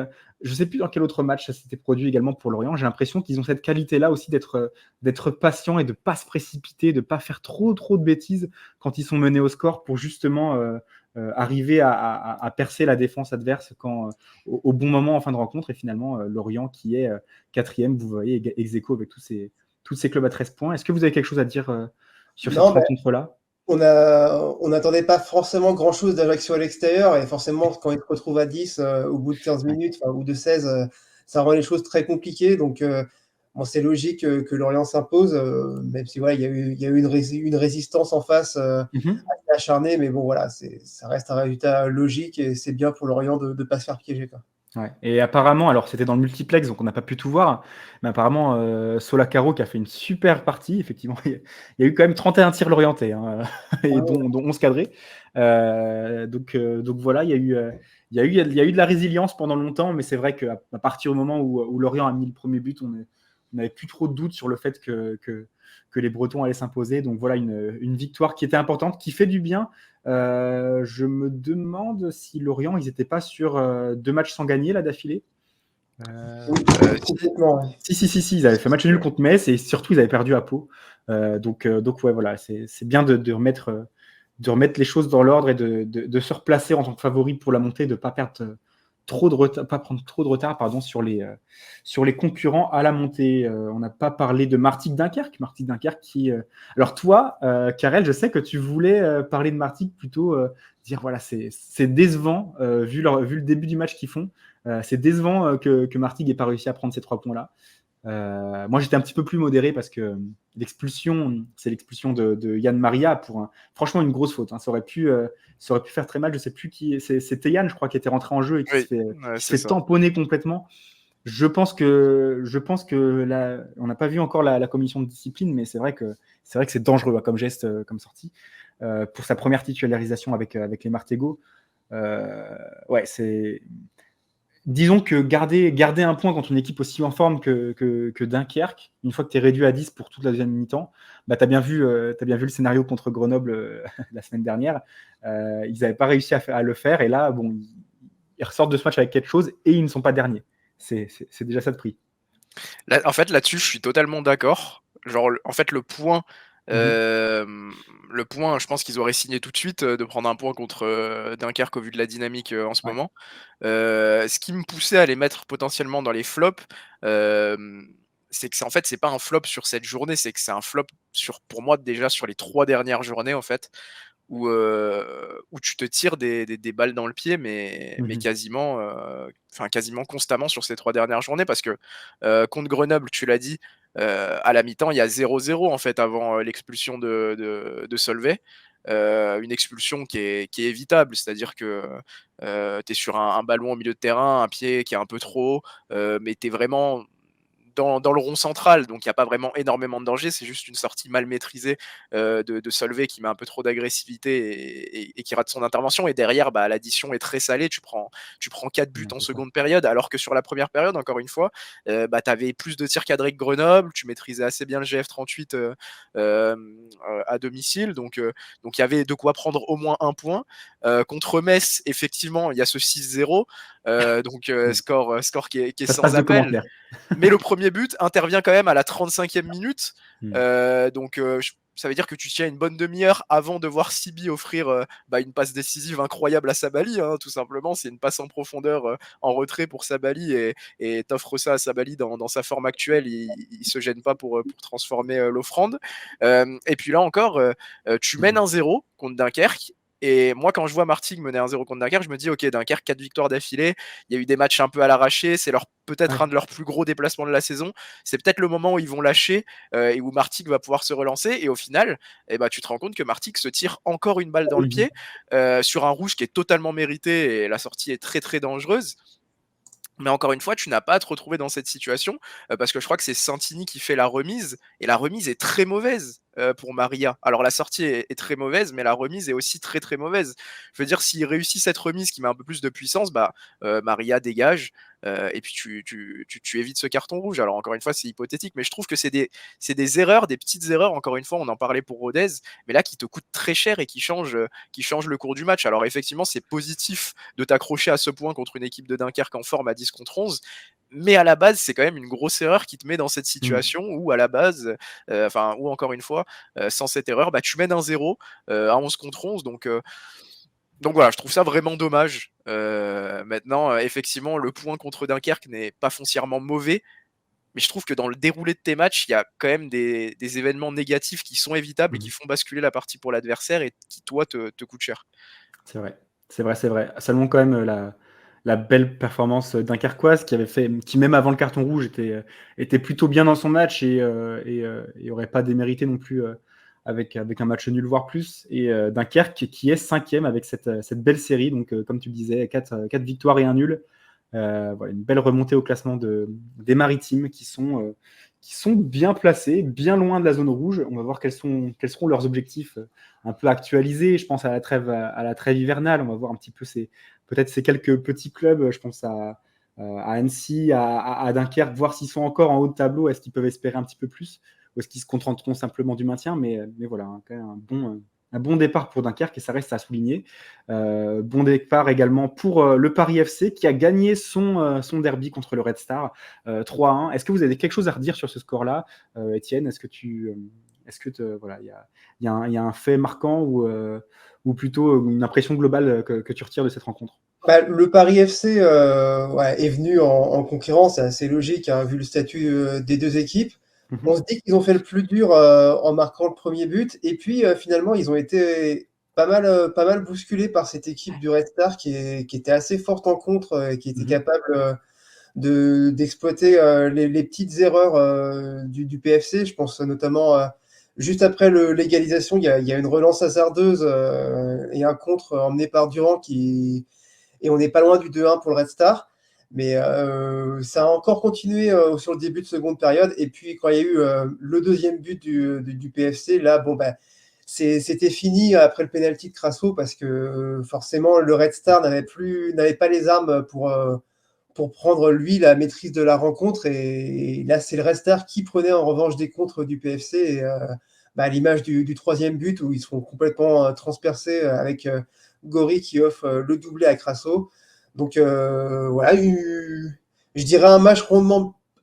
je ne sais plus dans quel autre match ça s'était produit également pour Lorient. J'ai l'impression qu'ils ont cette qualité-là aussi d'être patient et de ne pas se précipiter, de ne pas faire trop de bêtises quand ils sont menés au score pour justement arriver à percer la défense adverse au bon moment en fin de rencontre. Et finalement, Lorient qui est 4e, vous voyez, ex aequo avec tous ces clubs à 13 points. Est-ce que vous avez quelque chose à dire sur cette Non, rencontre-là? on n'attendait pas forcément grand-chose d'Ajaccio à l'extérieur et forcément quand ils se retrouvent à 10 au bout de 15 Ouais. minutes, ou de 16, ça rend les choses très compliquées. Donc bon, c'est logique que Lorient s'impose, même si voilà, il y a eu une résistance en face Mmh. assez acharnée, mais bon voilà, ça reste un résultat logique et c'est bien pour Lorient de ne pas se faire piéger, quoi. Ouais et apparemment, alors c'était dans le multiplex, donc on n'a pas pu tout voir, mais apparemment, Solacaro qui a fait une super partie, effectivement, il y a eu quand même 31 tirs lorientais, hein, Ah et ouais, dont 11 cadrés. Donc voilà, il y a eu de la résilience pendant longtemps, mais c'est vrai qu'à partir du moment où Lorient a mis le premier but, on n'avait plus trop de doutes sur le fait que les Bretons allaient s'imposer. Donc voilà une victoire qui était importante, qui fait du bien. Je me demande si Lorient, ils n'étaient pas sur 2 matchs sans gagner là d'affilée. oui, Si, complètement, ouais. Si, ils avaient fait match nul contre Metz et surtout ils avaient perdu à Pau. Donc ouais, voilà, c'est bien de remettre les choses dans l'ordre et de se replacer en tant que favori pour la montée, de ne pas perdre trop de retard, pas prendre trop de retard pardon, sur les concurrents à la montée. On n'a pas parlé de Martigues Dunkerque. Martigues Dunkerque qui. Alors toi, Karel, je sais que tu voulais parler de Martigues plutôt dire voilà, c'est décevant vu le début du match qu'ils font. C'est décevant que Martigues n'ait pas réussi à prendre ces 3 points-là. Moi, j'étais un petit peu plus modéré parce que c'est l'expulsion de Yann Maria pour franchement une grosse faute. Hein. Ça aurait pu faire très mal. Je sais plus qui. C'était Yann, je crois, qui était rentré en jeu et oui, ouais, qui se c'est fait ça. tamponner complètement. Je pense que là, on n'a pas vu encore la commission de discipline, mais c'est vrai que c'est dangereux comme geste, comme sortie pour sa première titularisation avec les Martégo. Ouais, c'est disons que garder un point contre une équipe aussi en forme que Dunkerque, une fois que tu es réduit à 10 pour toute la deuxième mi-temps, bah, tu as bien vu le scénario contre Grenoble la semaine dernière. Ils n'avaient pas réussi à le faire et là, bon, ils ressortent de ce match avec quelque chose et ils ne sont pas derniers. C'est déjà ça de prix. Là, en fait, là-dessus, je suis totalement d'accord. Genre, en fait, Mhm. le point, je pense qu'ils auraient signé tout de suite de prendre un point contre Dunkerque au vu de la dynamique en ce Ouais. moment. Ce qui me poussait à les mettre potentiellement dans les flops, c'est que en fait, c'est pas un flop sur cette journée, c'est que c'est un flop pour moi déjà sur les 3 dernières journées en fait, où tu te tires des balles dans le pied, mais Mhm. quasiment, enfin quasiment constamment sur ces 3 dernières journées parce que contre Grenoble, tu l'as dit, à la mi-temps, il y a 0-0 en fait avant l'expulsion de Solvay. Une expulsion qui est évitable, c'est-à-dire que tu es sur un ballon au milieu de terrain, un pied qui est un peu trop haut, mais tu es vraiment dans le rond central, donc il n'y a pas vraiment énormément de danger, c'est juste une sortie mal maîtrisée de Solvay qui met un peu trop d'agressivité et qui rate son intervention. Et derrière, bah, l'addition est très salée, tu prends 4 buts Ouais, en c'est ça. seconde période, alors que sur la première période, encore une fois, bah, tu avais plus de tirs cadrés que Grenoble, tu maîtrisais assez bien le GF38 à domicile, donc il y avait de quoi prendre au moins un point. Contre Metz, effectivement, il y a ce 6-0, Ouais. score qui est Pas de sans passe de appel. commentaires. Mais le premier but intervient quand même à la 35e minute. Mhm. Ça veut dire que tu tiens une bonne demi-heure avant de voir Sibi offrir bah, une passe décisive incroyable à Sabali. Hein, tout simplement, c'est une passe en profondeur en retrait pour Sabali et t'offres ça à Sabali dans sa forme actuelle. Il se gêne pas pour transformer l'offrande. Et puis là encore, tu mènes Mhm. 1-0 contre Dunkerque. Et moi, quand je vois Martigues mener 1-0 contre Dunkerque, je me dis, ok, Dunkerque, 4 victoires d'affilée. Il y a eu des matchs un peu à l'arraché. C'est peut-être Ouais. un de leurs plus gros déplacements de la saison. C'est peut-être le moment où ils vont lâcher et où Martigues va pouvoir se relancer. Et au final, eh ben, tu te rends compte que Martigues se tire encore une balle dans le Mhm. pied sur un rouge qui est totalement mérité et la sortie est très très dangereuse. Mais encore une fois, tu n'as pas à te retrouver dans cette situation parce que je crois que c'est Santini qui fait la remise et la remise est très mauvaise pour Maria. Alors la sortie est très mauvaise, mais la remise est aussi très très mauvaise. Je veux dire, s'il réussit cette remise qui met un peu plus de puissance, bah Maria dégage et puis tu évites ce carton rouge. Alors encore une fois, c'est hypothétique, mais je trouve que c'est des erreurs, des petites erreurs. Encore une fois, on en parlait pour Rodez, mais là qui te coûtent très cher et qui changent le cours du match. Alors effectivement, c'est positif de t'accrocher à ce point contre une équipe de Dunkerque en forme à 10 contre 11. Mais à la base, c'est quand même une grosse erreur qui te met dans cette Mhm. situation où, à la base, ou encore une fois, sans cette erreur, bah, tu mènes un 0 à 11 contre 11. Donc voilà, je trouve ça vraiment dommage. Maintenant, effectivement, le point contre Dunkerque n'est pas foncièrement mauvais, mais je trouve que dans le déroulé de tes matchs, il y a quand même des événements négatifs qui sont évitables et qui Mmh. font basculer la partie pour l'adversaire et qui, toi, te coûtent cher. C'est vrai. C'est vrai, c'est vrai. Ça montre quand même, la belle performance, dunkerquoise qui même avant le carton rouge était plutôt bien dans son match et aurait pas démérité non plus, avec un match nul voire plus et Dunkerque qui est 5e avec cette belle série donc comme tu le disais 4 victoires et un nul. Voilà, une belle remontée au classement des Maritimes qui sont bien placés, bien loin de la zone rouge. On va voir quels seront leurs objectifs un peu actualisés. Je pense à la trêve hivernale. On va voir un petit peu peut-être ces quelques petits clubs. Je pense à Annecy, à Dunkerque, voir s'ils sont encore en haut de tableau. Est-ce qu'ils peuvent espérer un petit peu plus ou est-ce qu'ils se contenteront simplement du maintien, mais voilà, hein, quand même un bon départ pour Dunkerque et ça reste à souligner. Bon départ également pour le Paris FC qui a gagné son derby contre le Red Star 3-1. Est-ce que vous avez quelque chose à redire sur ce score-là, Étienne? Voilà, il y a un fait marquant ou plutôt une impression globale que tu retires de cette rencontre? Bah, le Paris FC ouais, est venu en conquérant, c'est assez logique, hein, vu le statut des deux équipes. Mhm. On se dit qu'ils ont fait le plus dur en marquant le premier but, et puis finalement ils ont été pas mal bousculés par cette équipe du Red Star qui était assez forte en contre et qui était Mhm. capable d'exploiter les petites erreurs du PFC. Je pense notamment juste après l'égalisation, il y a une relance hasardeuse et un contre emmené par Durand et on n'est pas loin du 2-1 pour le Red Star. Mais ça a encore continué sur le début de seconde période. Et puis, quand il y a eu le deuxième but du PFC, là, bon, bah, c'était fini après le penalty de Crasso parce que forcément, le Red Star n'avait pas les armes pour prendre, lui, la maîtrise de la rencontre. Et là, c'est le Red Star qui prenait en revanche des contres du PFC. Et bah, à l'image du troisième but où ils sont complètement transpercés avec Gori qui offre le doublé à Crasso. Donc voilà, je dirais un match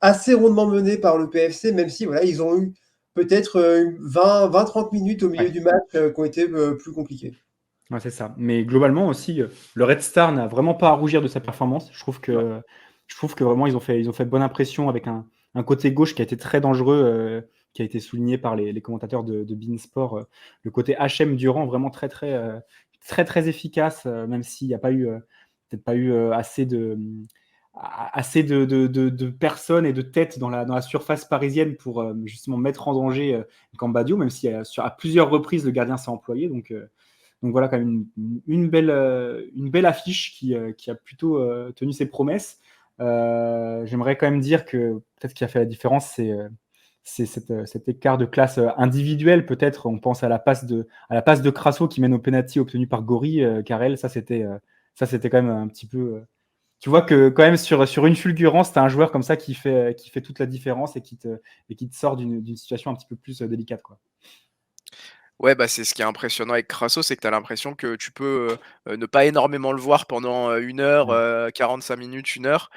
assez rondement mené par le PFC, même si voilà, ils ont eu peut-être 20-30 minutes au milieu Ouais. du match qui ont été plus compliquées. Ouais, c'est ça. Mais globalement aussi, le Red Star n'a vraiment pas à rougir de sa performance. Non. Je trouve que vraiment ils ont fait bonne impression avec un côté gauche qui a été très dangereux, qui a été souligné par les commentateurs de beIN Sport. Le côté HM Durand vraiment très efficace, même s'il n'y a pas eu peut-être pas eu assez de personnes et de têtes dans la surface parisienne pour justement mettre en danger Cambadio, même si à plusieurs reprises le gardien s'est employé. Donc voilà, quand même une belle affiche qui a plutôt tenu ses promesses. J'aimerais quand même dire que peut-être ce qui a fait la différence, c'est cet écart de classe individuel. Peut-être on pense à la passe de Crasso qui mène au penalty obtenu par Gori, Karel. Ça, c'était quand même un petit peu. Tu vois que quand même sur une fulgurance, tu as un joueur comme ça qui fait toute la différence et qui te sort d'une situation un petit peu plus délicate, quoi. Ouais, bah, c'est ce qui est impressionnant avec Crasso, c'est que tu as l'impression que tu peux, ne pas énormément le voir pendant, 1 heure, Ouais. 45 minutes, 1 heure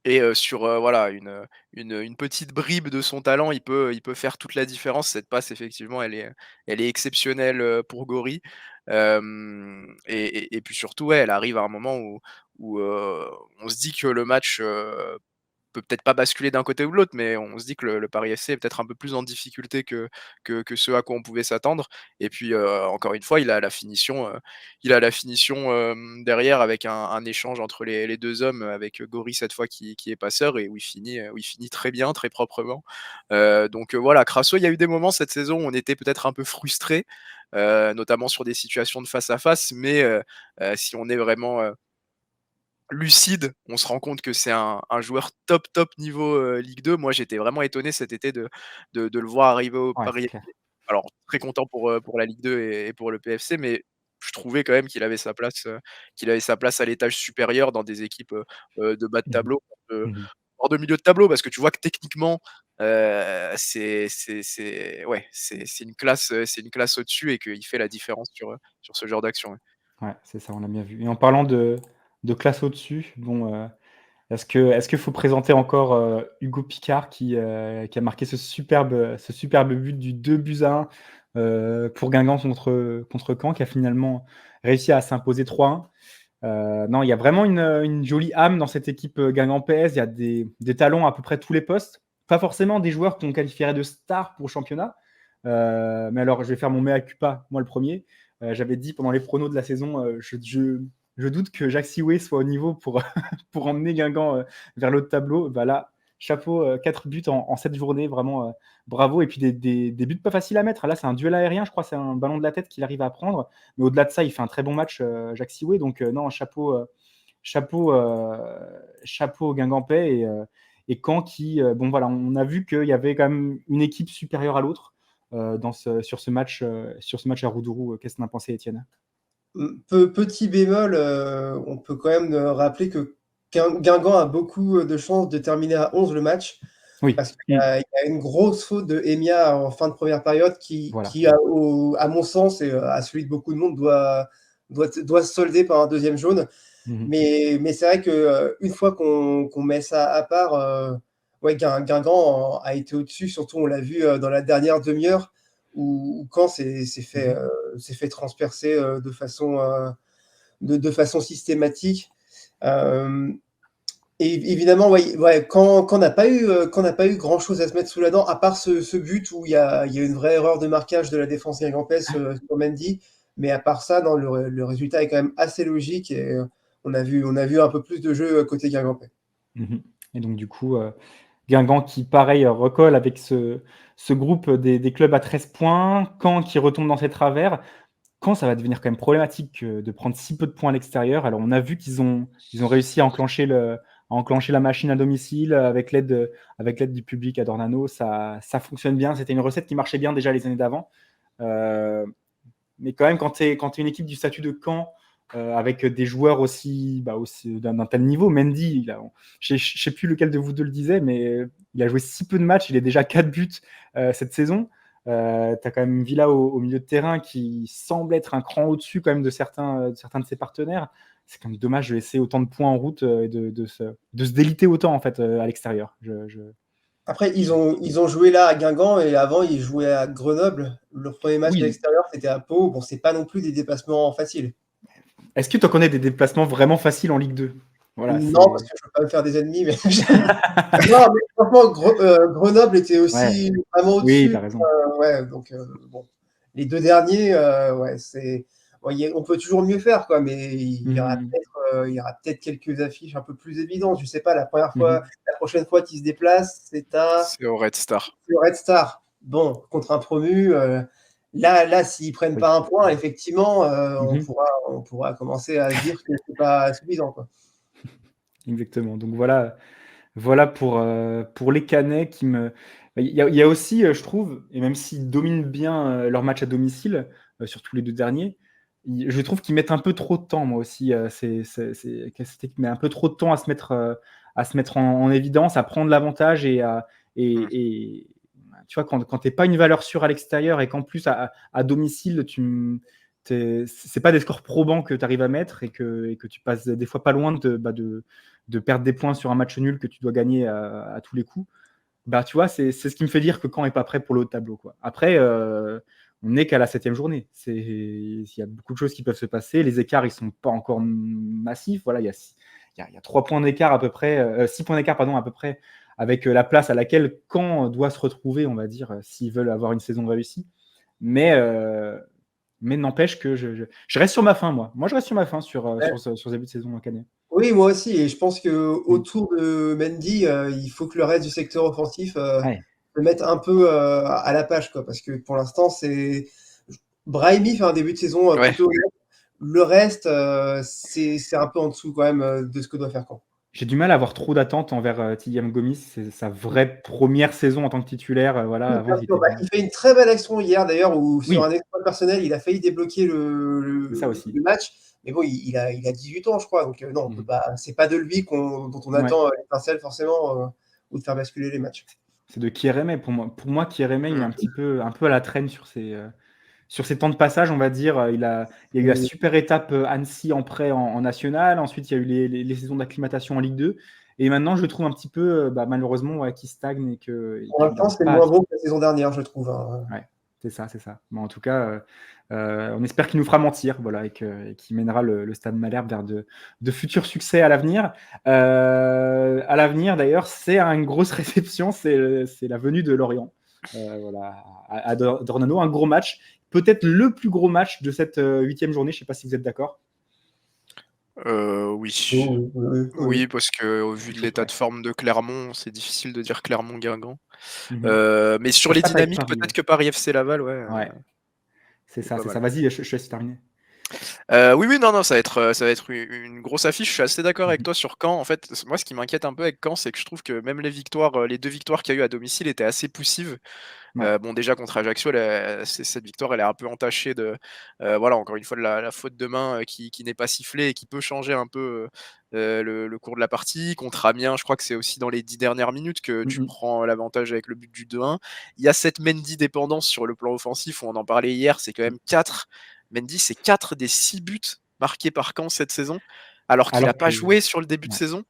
et sur, voilà, une petite bribe de son talent, il peut faire toute la différence. Cette passe effectivement, elle est exceptionnelle, pour Gori. Et puis surtout, ouais, elle arrive à un moment où on se dit que le match, peut peut-être pas basculer d'un côté ou de l'autre, mais on se dit que le Paris FC est peut-être un peu plus en difficulté que ce à quoi on pouvait s'attendre. Et puis, encore une fois, il a la finition, derrière avec un échange entre les 2 hommes, avec Gori cette fois qui est passeur et où il finit très bien, très proprement. Donc, voilà, Crasso, il y a eu des moments cette saison où on était peut-être un peu frustrés, notamment sur des situations de face à face, mais si on est vraiment, lucide, on se rend compte que c'est un joueur top niveau, Ligue 2. Moi, j'étais vraiment étonné cet été de le voir arriver au Ouais, c'est Paris clair. FC. Alors très content pour la Ligue 2 et pour le PFC, mais je trouvais quand même qu'il avait sa place à l'étage supérieur dans des équipes, de bas de Mmh tableau, mh. Mmh. voire de milieu de tableau. Parce que tu vois que techniquement, ouais, c'est une classe au-dessus et qu'il fait la différence sur ce genre d'action, ouais. Ouais, c'est ça, on l'a bien vu et en parlant de classe au-dessus, bon, est-ce qu'il faut présenter encore, Hugo Picard qui a marqué ce superbe but du 2-1, pour Guingamp contre Caen, qui a finalement réussi à s'imposer 3-1. Non, il y a vraiment une jolie âme dans cette équipe, Guingampaise. Il y a des talents à peu près tous les postes. pas forcément des joueurs qu'on qualifierait de stars pour le championnat. Mais alors, je vais faire mon mea culpa, moi le premier. J'avais dit pendant les pronos de la saison, je doute que Jacques Sioué soit au niveau pour, pour emmener Guingamp vers le haut de tableau. Bah là, chapeau, 4 buts en 7 journées, vraiment bravo. Et puis des buts pas faciles à mettre. Là, c'est un duel aérien, je crois, c'est un ballon de la tête qu'il arrive à prendre. Mais au-delà de ça, il fait un très bon match, Jacques Sioué. Donc, non, chapeau aux Guingampais. Et Caen qui, bon voilà, on a vu qu'il y avait quand même une équipe supérieure à l'autre sur ce match à Roudourou. Qu'est-ce que tu en as pensé, Étienne? Petit bémol, on peut quand même rappeler que Guingamp a beaucoup de chances de terminer à 11 le match, Oui, parce qu'il y a une grosse faute de Emia en fin de première période voilà. qui à mon sens et à celui de beaucoup de monde, doit se solder par un deuxième jaune. Mhm. Mais c'est vrai qu'une fois qu'on met ça à part, ouais, Guingamp a été au-dessus. Surtout, on l'a vu dans la dernière demi-heure où Caen s'est fait transpercer de façon systématique. Et évidemment, ouais, quand on n'a pas eu grand-chose à se mettre sous la dent, à part ce but où il y a une vraie erreur de marquage de la défense guingampèse sur Mendy. Mais à part ça, non, le résultat est quand même assez logique et on a vu un peu plus de jeu côté guingampais. Mhm. Et donc, du coup, Guingamp qui, pareil, recolle avec ce groupe des clubs à 13 points. Caen qui retombe dans ses travers. Caen, ça va devenir quand même problématique de prendre si peu de points à l'extérieur. Alors, on a vu qu'ils ont réussi à enclencher la machine à domicile avec l'aide du public à Dornano. Ça fonctionne bien. C'était une recette qui marchait bien déjà les années d'avant. Mais quand même, quand tu es une équipe du statut de Caen, avec des joueurs aussi d'un tel niveau, Mendy, je ne sais plus lequel de vous deux le disait, mais il a joué si peu de matchs, il est déjà 4 buts cette saison. Tu as quand même Villa au milieu de terrain qui semble être un cran au-dessus quand même de certains de ses partenaires. C'est quand même dommage de laisser autant de points en route et de se déliter autant en fait à l'extérieur. Après, ils ont joué là à Guingamp et avant, ils jouaient à Grenoble. Leur premier match à Oui. l'extérieur, c'était à Pau. Bon, c'est pas non plus des déplacements faciles. Est-ce que tu en connais des déplacements vraiment faciles en Ligue 2? Voilà, Non, parce que je veux pas me faire des ennemis, mais non, mais franchement, Grenoble était Ouais. aussi vraiment Oui, au-dessus. tu as raison. Ouais, donc bon, les 2 derniers, ouais, bon, on peut toujours mieux faire, quoi, mais Mhm. il y aura peut-être quelques affiches un peu plus évidentes. Je sais pas, la Mhm. prochaine fois qu'ils se déplacent, C'est au Red Star. c'est au Red Star. Bon, contre un promu, là, s'ils prennent Oui. pas un point, effectivement, Mhm. on pourra commencer à se dire que c'est pas suffisant, quoi. Exactement. Donc voilà pour les Canets qui me. Il y a aussi, je trouve, et même s'ils dominent bien leur match à domicile, surtout les deux derniers, je trouve qu'ils mettent un peu trop de temps, moi aussi. Cette équipe met un peu trop de temps à se mettre en évidence, à prendre l'avantage Mm. et tu vois, quand tu n'es pas une valeur sûre à l'extérieur et qu'en plus à domicile, c'est pas des scores probants que tu arrives à mettre et que tu passes des fois pas loin de perdre des points sur un match nul que tu dois gagner à tous les coups. Bah, tu vois, c'est ce qui me fait dire que Caen n'est pas prêt pour le haut de tableau, quoi. Après, on n'est qu'à la 7e journée. Il y a beaucoup de choses qui peuvent se passer. Les écarts, ils sont pas encore massifs. Voilà, il y a 3 points d'écart à peu près, 6 points d'écart, pardon, à peu près, avec la place à laquelle Caen doit se retrouver, on va dire, s'ils veulent avoir une saison réussie. Mais, n'empêche que je reste sur ma fin, moi. Moi, je reste sur ma fin sur ce début de saison Canet. Oui, moi aussi, et je pense que Mm. autour de Mendy, il faut que le reste du secteur offensif Ouais. se mette un peu à la page, quoi, parce que pour l'instant, Brahimi fait un début de saison Ouais. plutôt honnête. Le reste, c'est un peu en dessous quand même de ce que doit faire Caen. J'ai du mal à avoir trop d'attentes envers Thiam Gomis. C'est sa vraie première saison en tant que titulaire. Voilà, Oui, avant, bien il sûr. était Bah, bien. il fait une très belle action hier d'ailleurs, où sur un Oui, exploit personnel, il a failli débloquer c'est ça aussi. le match. Mais bon, il a 18 ans, je crois, donc non, on peut Mhm. pas. C'est pas de lui dont on Ouais. attend l'étincelle forcément, ou de faire basculer les matchs. C'est de Kieremé pour moi. Pour moi, Kieremé, il est Mm. un peu à la traîne sur ses temps de passage, on va dire. Il y a eu la super étape Annecy en prêt en national. Ensuite, il y a eu les saisons d'acclimatation en Ligue 2. Et maintenant, je le trouve un petit peu, malheureusement, ouais, qui stagne et Pour qu'il l'instant, n'arrive c'est pas à. moins bon que la saison dernière, je trouve, hein. Ouais. C'est ça, c'est ça. Bon, en tout cas, on espère qu'il nous fera mentir, voilà, et qu'il mènera le Stade Malherbe vers de futurs succès à l'avenir. À l'avenir, d'ailleurs, c'est une grosse réception, c'est la venue de Lorient, voilà, à Dornano, un gros match, peut-être le plus gros match de cette 8e journée. Je ne sais pas si vous êtes d'accord. Oui. Oui, oui, oui, oui. Oui, parce qu'au vu de l'état Ouais. de forme de Clermont, c'est difficile de dire Clermont-Guingamp. Mais sur Ça se les passe avec dynamiques, Paris, peut-être que Paris FC Laval, ouais, ouais. C'est c'est ça, pas c'est mal. ça. Vas-y, je laisse terminer. Oui, oui, non, non, ça va être une grosse affiche. Je suis assez d'accord avec toi sur Caen. En fait, moi, ce qui m'inquiète un peu avec Caen, c'est que je trouve que même les 2 victoires qu'il y a eu à domicile étaient assez poussives. Ouais. Bon, déjà contre Ajaccio, cette victoire, elle est un peu entachée de, voilà, encore une fois, de la faute de main qui n'est pas sifflée et qui peut changer un peu le cours de la partie. Contre Amiens, je crois que c'est aussi dans les 10 dernières minutes que tu Mhm. prends l'avantage avec le but du 2-1. Il y a cette Mendy dépendance sur le plan offensif, on en parlait hier, c'est quand même 4. Mendy, c'est 4 des 6 buts marqués par Caen cette saison, alors qu'il n'a Alors pas que, joué sur le début de ouais. saison.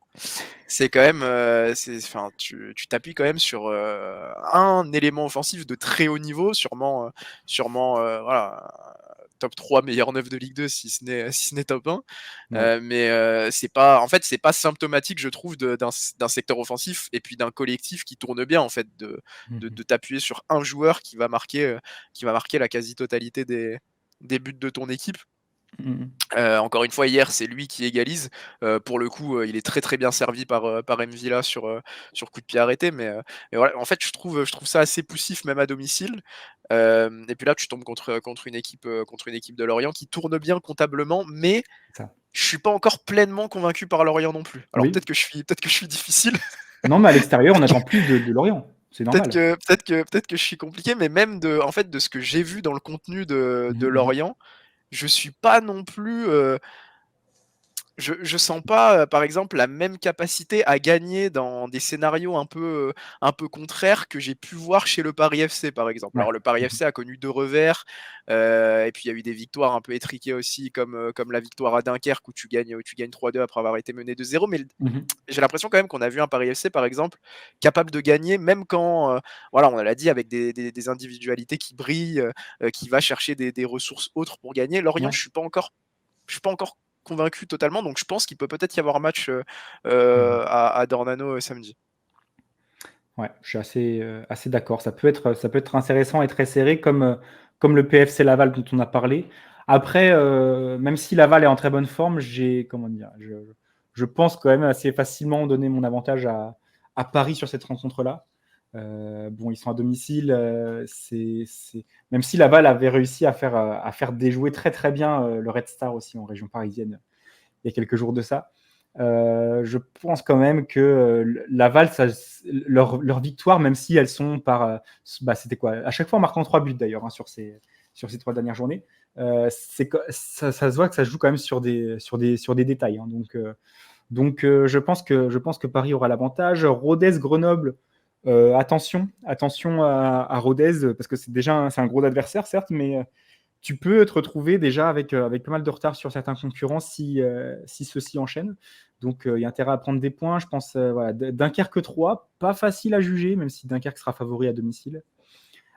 C'est quand même, enfin, tu t'appuies quand même sur un élément offensif de très haut niveau, sûrement voilà, top 3 meilleur 9 de Ligue 2 si ce n'est top 1. Ouais. Mais c'est pas, en fait, c'est pas symptomatique, je trouve, d'un secteur offensif et puis d'un collectif qui tourne bien, en fait, Mhm. de t'appuyer sur un joueur qui va marquer la quasi-totalité des buts de ton équipe. Mhm. Encore une fois, hier, c'est lui qui égalise. Pour le coup, il est très, très bien servi par M'Vila sur coup de pied arrêté, mais voilà, en fait, je trouve ça assez poussif même à domicile. Et puis là, tu tombes contre une équipe de Lorient qui tourne bien comptablement, mais Ça. je suis pas encore pleinement convaincu par Lorient non plus. Alors Oui. peut-être que je suis difficile, Non, mais à l'extérieur, on attend plus de Lorient. C'est normal. peut-être que je suis compliqué, mais même en fait, de ce que j'ai vu dans le contenu de Mhm, mhm. Lorient, je suis pas non plus, je sens pas, par exemple, la même capacité à gagner dans des scénarios un peu contraires que j'ai pu voir chez le Paris FC, par exemple. Ouais. Alors le Paris Mhm. FC a connu 2 revers, et puis il y a eu des victoires un peu étriquées aussi comme la victoire à Dunkerque où tu gagnes 3-2 après avoir été mené 2-0. Mais Mhm. j'ai l'impression quand même qu'on a vu un Paris FC, par exemple, capable de gagner même quand, voilà, on l'a dit, avec des individualités qui brillent, qui va chercher des ressources autres pour gagner. Lorient, Ouais. je suis pas encore convaincu totalement, donc je pense qu'il peut peut-être y avoir un match Mhm. à Dornano samedi. Ouais, je suis assez d'accord. Ça peut être intéressant et très serré comme le PFC Laval dont on a parlé. Après, même si Laval est en très bonne forme, comment dire, je pense quand même assez facilement donner mon avantage à Paris sur cette rencontre-là. Bon, ils sont à domicile. Même si Laval avait réussi à faire déjouer très très bien le Red Star aussi en région parisienne il y a quelques jours de ça. Je pense quand même que Laval, leur victoire, même si elles sont c'était quoi? À chaque fois en marquant 3 buts d'ailleurs sur ces 3 dernières journées. Ça se voit que ça se joue quand même sur des détails. Hein. Je pense que Paris aura l'avantage. Rodez-Grenoble, attention à Rodez, parce que c'est un gros adversaire, certes, mais tu peux te retrouver déjà avec pas mal de retard sur certains concurrents si ceux-ci enchaînent. Donc, il y a intérêt à prendre des points. Je pense, voilà, Dunkerque 3, pas facile à juger, même si Dunkerque sera favori à domicile.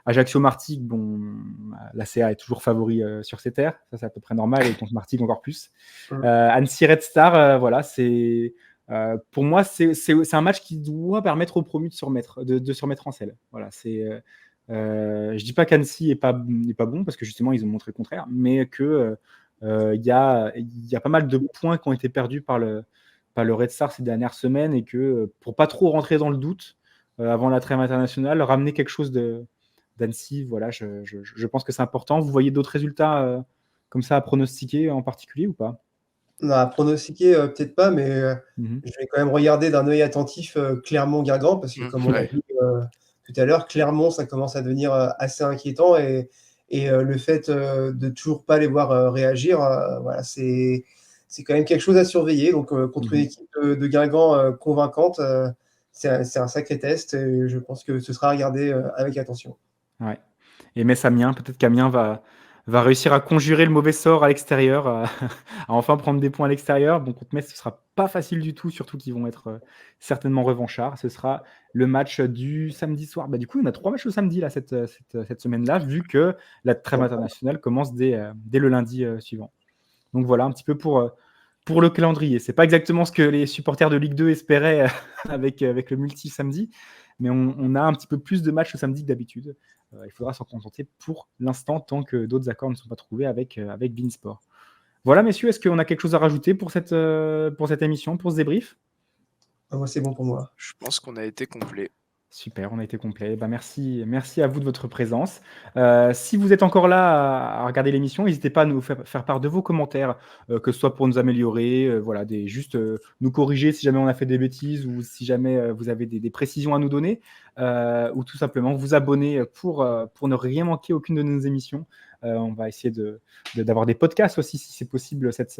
Ajaccio-Martigues, bon, la CA est toujours favori sur ses terres. Ça, c'est à peu près normal, et contre Martigues encore plus. Annecy Red Star, voilà, pour moi, c'est un match qui doit permettre aux promus de se remettre en selle. Voilà, je dis pas qu'Annecy n'est pas bon, parce que justement, ils ont montré le contraire, mais que il y a pas mal de points qui ont été perdus par le Red Star ces dernières semaines, et que pour pas trop rentrer dans le doute avant la trêve internationale, ramener quelque chose d'Annecy, voilà, je pense que c'est important. Vous voyez d'autres résultats comme ça à pronostiquer en particulier ou pas? Non, à pronostiquer, peut-être pas, mais Mhm. je vais quand même regarder d'un œil attentif, Clermont-Guingamp parce que comme on l'a Ouais. vu, tout à l'heure, Clermont, ça commence à devenir, assez inquiétant et le fait, de toujours pas les voir, réagir, voilà, c'est quand même quelque chose à surveiller donc contre une Mhm. équipe de Guingamp, convaincante, c'est un sacré test et je pense que ce sera regardé, avec attention. Ouais. Et Metz-Amiens, peut-être qu'Amiens va réussir à conjurer le mauvais sort à l'extérieur, à enfin prendre des points à l'extérieur. Bon, contre Metz, ce sera pas facile du tout, surtout qu'ils vont être certainement revanchards. Ce sera le match du samedi soir. Bah, du coup, on a 3 matchs le samedi là, cette semaine-là, vu que la trêve internationale commence dès le lundi suivant. Donc voilà un petit peu pour le calendrier. C'est pas exactement ce que les supporters de Ligue 2 espéraient avec le multi samedi, mais on a un petit peu plus de matchs le samedi que d'habitude. Il faudra s'en contenter pour l'instant, tant que d'autres accords ne sont pas trouvés avec Beansport. Voilà, messieurs, est-ce qu'on a quelque chose à rajouter pour cette émission, pour ce débrief? Moi, c'est bon pour moi. Je pense qu'on a été complet. Super, on a été complet. Bah, merci à vous de votre présence. Si vous êtes encore là à regarder l'émission, n'hésitez pas à nous faire part de vos commentaires, que ce soit pour nous améliorer, voilà, juste nous corriger si jamais on a fait des bêtises ou si jamais vous avez des précisions à nous donner, ou tout simplement vous abonner pour ne rien manquer aucune de nos émissions. On va essayer d'avoir des podcasts aussi si c'est possible cette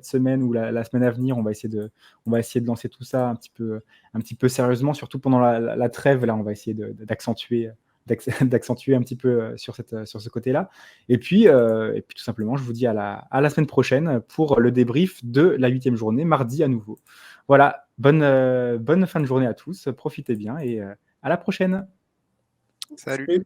semaine ou la semaine à venir. On va essayer de lancer tout ça un petit peu sérieusement, surtout pendant la trêve. Là, on va essayer d'accentuer un petit peu sur ce côté-là. Et puis tout simplement, je vous dis à la semaine prochaine pour le débrief de la 8e journée, mardi à nouveau. Voilà, bonne fin de journée à tous, profitez bien et à la prochaine. Salut. Salut.